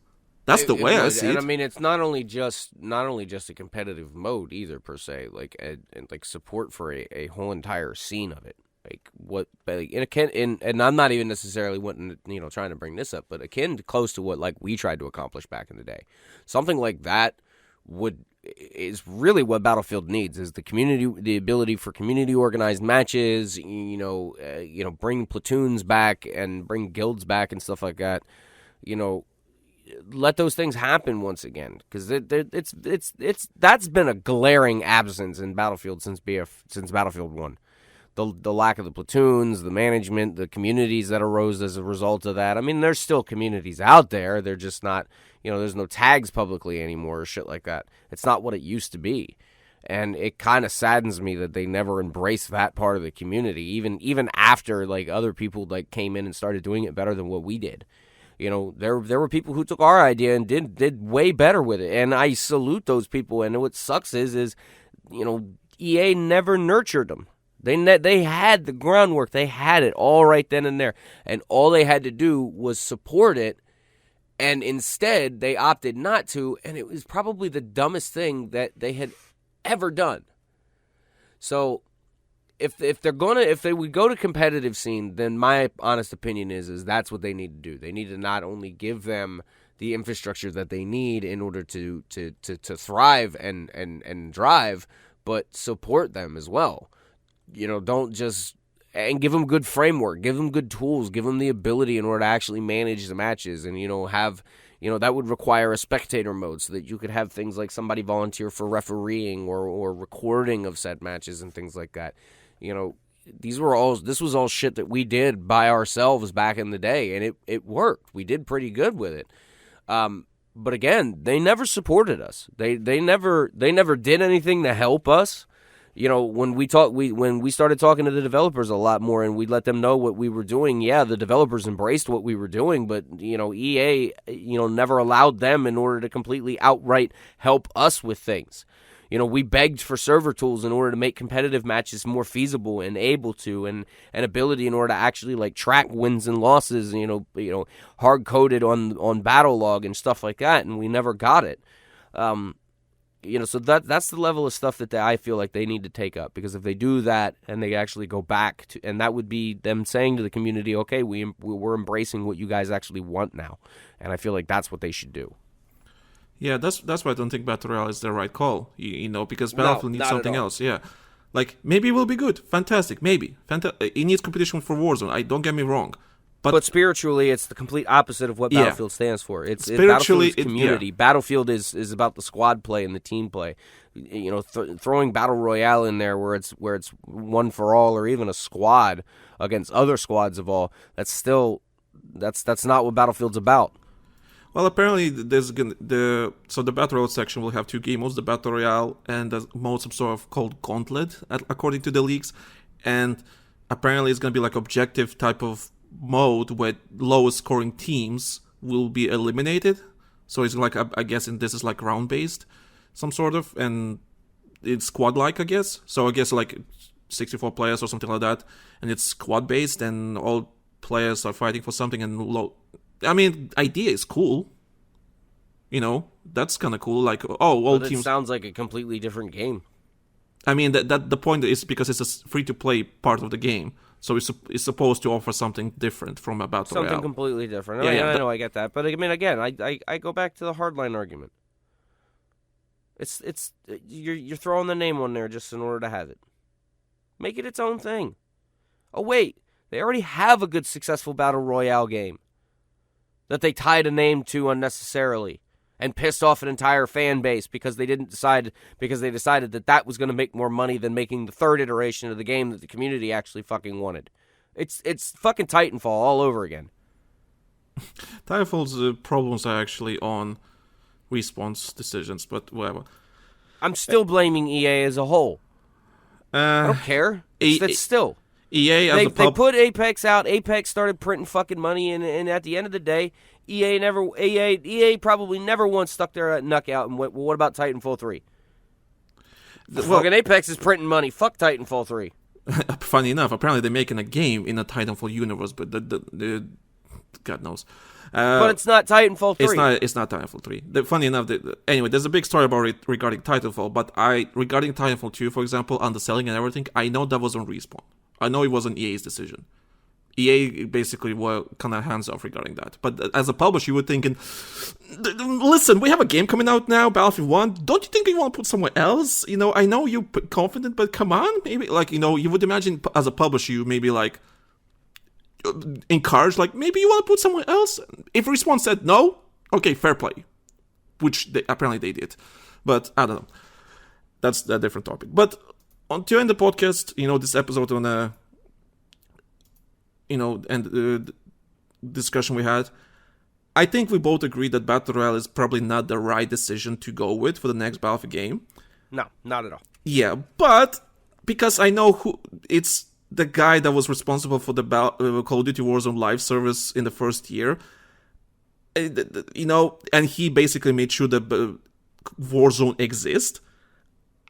That's the way I see it. And I mean, it's not only just a competitive mode either, per se. And support for a whole entire scene of it. And I'm not even necessarily trying to bring this up, but akin close to what we tried to accomplish back in the day. Something like that is really what Battlefield needs, is the community, the ability for community organized matches, bring platoons back and bring guilds back and stuff like that. let those things happen once again, because that's been a glaring absence in Battlefield since Battlefield 1. The lack of the platoons, the management, the communities that arose as a result of that. I mean, there's still communities out there. They're just not, there's no tags publicly anymore or shit like that. It's not what it used to be. And it kind of saddens me that they never embraced that part of the community, even after like other people like came in and started doing it better than what we did. There were people who took our idea and did way better with it, and I salute those people. And what sucks is EA never nurtured them. They had the groundwork. They had it all right then and there. And all they had to do was support it. And instead, they opted not to. And it was probably the dumbest thing that they had ever done. So if they would go to competitive scene, then my honest opinion is that's what they need to do. They need to not only give them the infrastructure that they need in order to thrive and drive, but support them as well. Don't just and give them good framework, give them good tools, give them the ability in order to actually manage the matches, and have that would require a spectator mode so that you could have things like somebody volunteer for refereeing or recording of said matches and things like that. This was all shit that we did by ourselves back in the day, and it worked. We did pretty good with it. But again, they never supported us. They never did anything to help us. When we started talking to the developers a lot more and we let them know what we were doing, yeah, the developers embraced what we were doing, but, EA, never allowed them in order to completely outright help us with things. We begged for server tools in order to make competitive matches more feasible and able to, and ability in order to actually like track wins and losses, hard coded on battle log and stuff like that, and we never got it. So that's the level of stuff that I feel like they need to take up, because if they do that and they actually go back to, and that would be them saying to the community, okay, we're embracing what you guys actually want now, and I feel like that's what they should do. Yeah, that's why I don't think Battle Royale is the right call, because Battlefield needs something else. Yeah, like maybe it will be good, fantastic, maybe. It needs competition for Warzone. Don't get me wrong. But spiritually, it's the complete opposite of what Battlefield stands for. Battlefield is community. Battlefield is about the squad play and the team play. Throwing Battle Royale in there where it's one for all, or even a squad against other squads of all. That's not what Battlefield's about. Well, apparently the Battle Royale section will have two game modes: the Battle Royale and the mode sort of called Gauntlet, according to the leaks. And apparently, it's going to be like objective type of mode where lowest scoring teams will be eliminated. So it's like, I guess this is like round based, some sort of, and it's squad like, I guess. So I guess like 64 players or something like that, and it's squad based, and all players are fighting for something. And idea is cool. That's kind of cool. Like, all but teams. It sounds like a completely different game. That the point is because it's a free to play part of the game. So it's supposed to offer something different from a Battle Royale. Something completely different. I know, I get that. But again, I go back to the hardline argument. You're throwing the name on there just in order to have it. Make it its own thing. Oh, wait. They already have a good, successful Battle Royale game that they tied a name to unnecessarily and pissed off an entire fan base because they decided that was going to make more money than making the third iteration of the game that the community actually fucking wanted. It's fucking Titanfall all over again. Titanfall's problems are actually on Respawn's decisions, but whatever. I'm still blaming EA as a whole. I don't care. It's still. EA as they put Apex out. Apex started printing fucking money, and at the end of the day, EA probably never once stuck their neck out and went, well, what about Titanfall 3? Fucking Apex is printing money. Fuck Titanfall 3. Funny enough, apparently they're making a game in a Titanfall universe, but the God knows. But it's not Titanfall 3. It's not Titanfall 3. Funny enough, anyway, there's a big story about it regarding Titanfall, but regarding Titanfall 2, for example, underselling and everything, I know that was on Respawn. I know it wasn't EA's decision. EA basically were kind of hands off regarding that. But as a publisher, you were thinking, listen, we have a game coming out now, Battlefield 1. Don't you think you want to put somewhere else? I know you're confident, but come on. Maybe, you would imagine as a publisher, you maybe, encourage, maybe you want to put somewhere else. If Respawn said no, Okay, fair play, which apparently they did, but I don't know. That's a different topic. But to end the podcast, this episode on the discussion we had, I think we both agree that Battle Royale is probably not the right decision to go with for the next Battlefield game. No, not at all. Yeah, but because I know who it's the guy that was responsible for the Call of Duty Warzone live service in the first year, and he basically made sure that Warzone exists.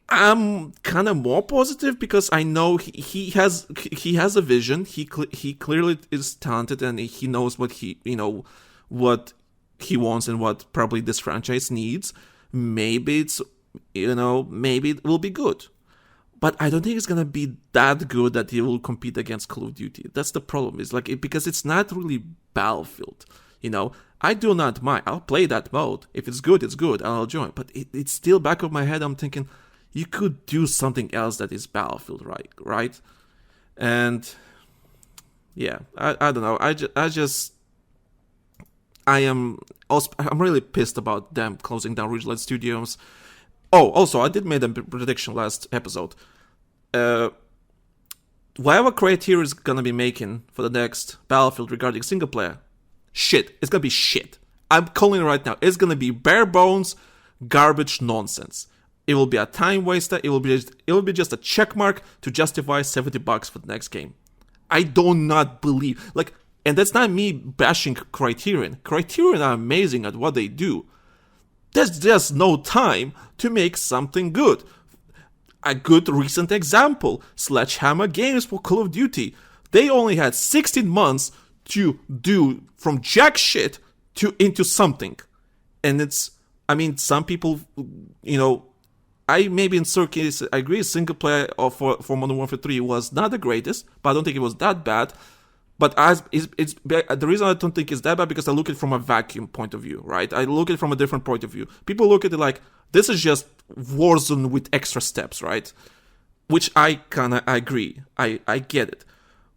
I'm kind of more positive because I know he has a vision. He clearly is talented and he knows what what he wants and what probably this franchise needs. Maybe maybe it will be good, but I don't think it's gonna be that good that he will compete against Call of Duty. That's the problem. It's because it's not really Battlefield. I do not mind. I'll play that mode. If it's good, it's good. I'll join. But it's still back of my head. I'm thinking, you could do something else that is Battlefield, right? And yeah, I don't know. I'm really pissed about them closing down Ridgeline Studios. Oh, also, I did make a prediction last episode. Whatever Criterion is gonna be making for the next Battlefield regarding single player, it's gonna be shit. I'm calling it right now. It's gonna be bare bones, garbage nonsense. It will be a time waster. It will be just a check mark to justify $70 for the next game. I do not believe and that's not me bashing Criterion. Criterion are amazing at what they do. There's just no time to make something good. A good recent example, Sledgehammer Games for Call of Duty. They only had 16 months to do from jack shit into something. And some people, I maybe in certain cases I agree single player for Modern Warfare 3 was not the greatest, but I don't think it was that bad. But it's the reason I don't think it's that bad because I look at it from a vacuum point of view, right? I look at it from a different point of view. People look at it like, this is just Warzone with extra steps, right? Which I agree. I get it.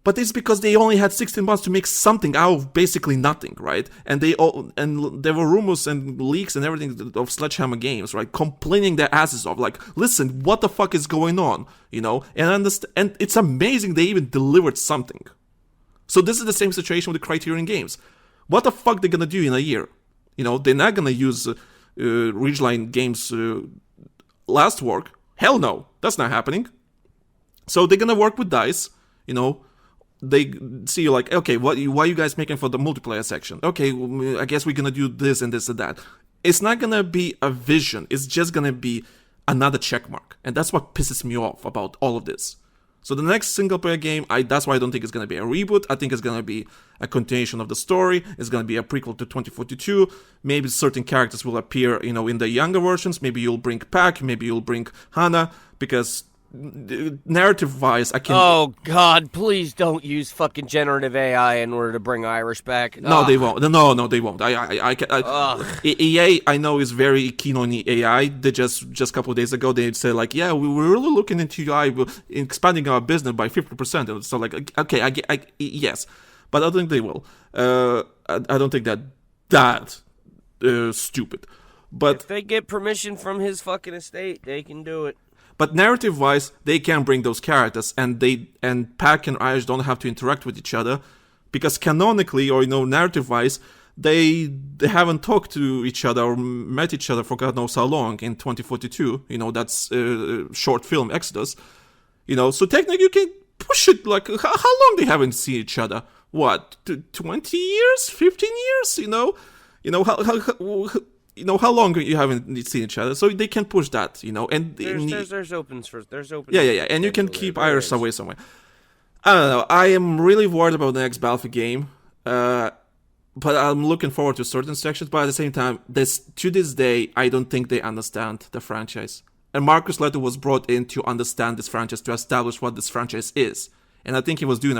But it's because they only had 16 months to make something out of basically nothing, right? And there were rumors and leaks and everything of Sledgehammer Games, right? Complaining their asses off, listen, what the fuck is going on, And it's amazing they even delivered something. So this is the same situation with the Criterion Games. What the fuck they gonna do in a year? They're not gonna use Ridgeline Games' last work. Hell no, that's not happening. So they're gonna work with DICE, They see you okay, why are you guys making for the multiplayer section? Okay, I guess we're gonna do this and this and that. It's not gonna be a vision. It's just gonna be another check mark. And that's what pisses me off about all of this. So the next single-player game, that's why I don't think it's going to be a reboot. I think it's going to be a continuation of the story. It's going to be a prequel to 2042. Maybe certain characters will appear, in the younger versions. Maybe you'll bring Pac. Maybe you'll bring Hana. Because narrative-wise, I can... Oh, God, please don't use fucking generative AI in order to bring Irish back. No, they won't. No, they won't. EA, I know, is very keen on AI. They just a couple of days ago, they said, yeah, we were really looking into AI, expanding our business by 50%. And so, okay, yes. But I don't think they will. I don't think that stupid. But if they get permission from his fucking estate, they can do it. But narrative-wise, they can bring those characters, and Pac and Irish don't have to interact with each other, because canonically, or narrative-wise, they haven't talked to each other or met each other for God knows how long in 2042. That's short film Exodus. So technically you can push it how long they haven't seen each other? What, 20 years, 15 years? How long you haven't seen each other, so they can push that, and there's opens. Yeah, and you can keep Irish away somewhere. I don't know. I am really worried about the next Battlefield game, but I'm looking forward to certain sections. But at the same time, to this day, I don't think they understand the franchise. And Marcus Leto was brought in to understand this franchise, to establish what this franchise is, and I think he was doing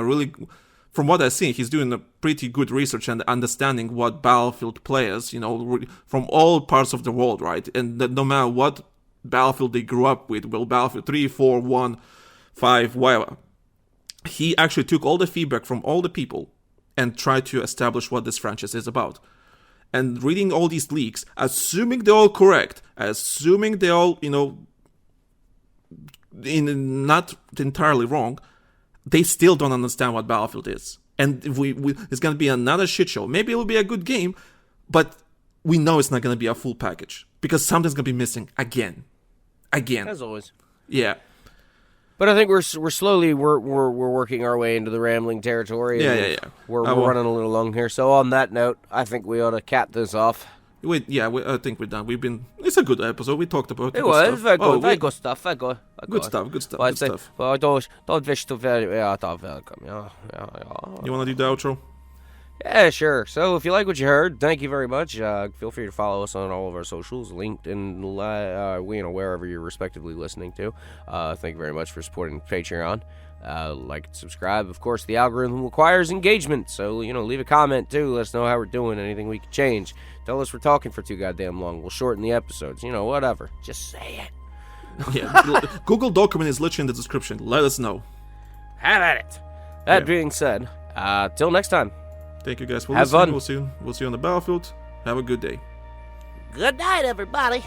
from what I've seen, he's doing a pretty good research and understanding what Battlefield players, from all parts of the world, right? And that no matter what Battlefield they grew up with, Battlefield 3, 4, 1, 5, whatever, he actually took all the feedback from all the people and tried to establish what this franchise is about. and reading all these leaks, assuming they're all correct, assuming they're all, not entirely wrong, they still don't understand what Battlefield is. And if it's going to be another shit show. Maybe it will be a good game, but we know it's not going to be a full package because something's going to be missing again. As always. Yeah. But I think we're slowly working our way into the rambling territory. Yeah. We're running a little long here. So on that note, I think we ought to cap this off. I think we're done. It's a good episdsode. We talked about it. Was very good. Very good stuff. Good stuff. Well, I don't wish to welcome. Yeah. You want to do the outro? Yeah, sure. So if you like what you heard, thank you very much. Feel free to follow us on all of our socials, linked in wherever you're respectively listening to. Thank you very much for supporting Patreon. Like and subscribe. Of course, the algorithm requires engagement, so leave a comment too. Let us know how we're doing. Anything we can change. Tell us we're talking for too goddamn long. We'll shorten the episodes. Whatever. Just say it. Yeah. Google document is literally in the description. Let us know. Have at it. That being said, till next time. Thank you guys for listening. Have fun. We'll see you on the battlefield. Have a good day. Good night, everybody.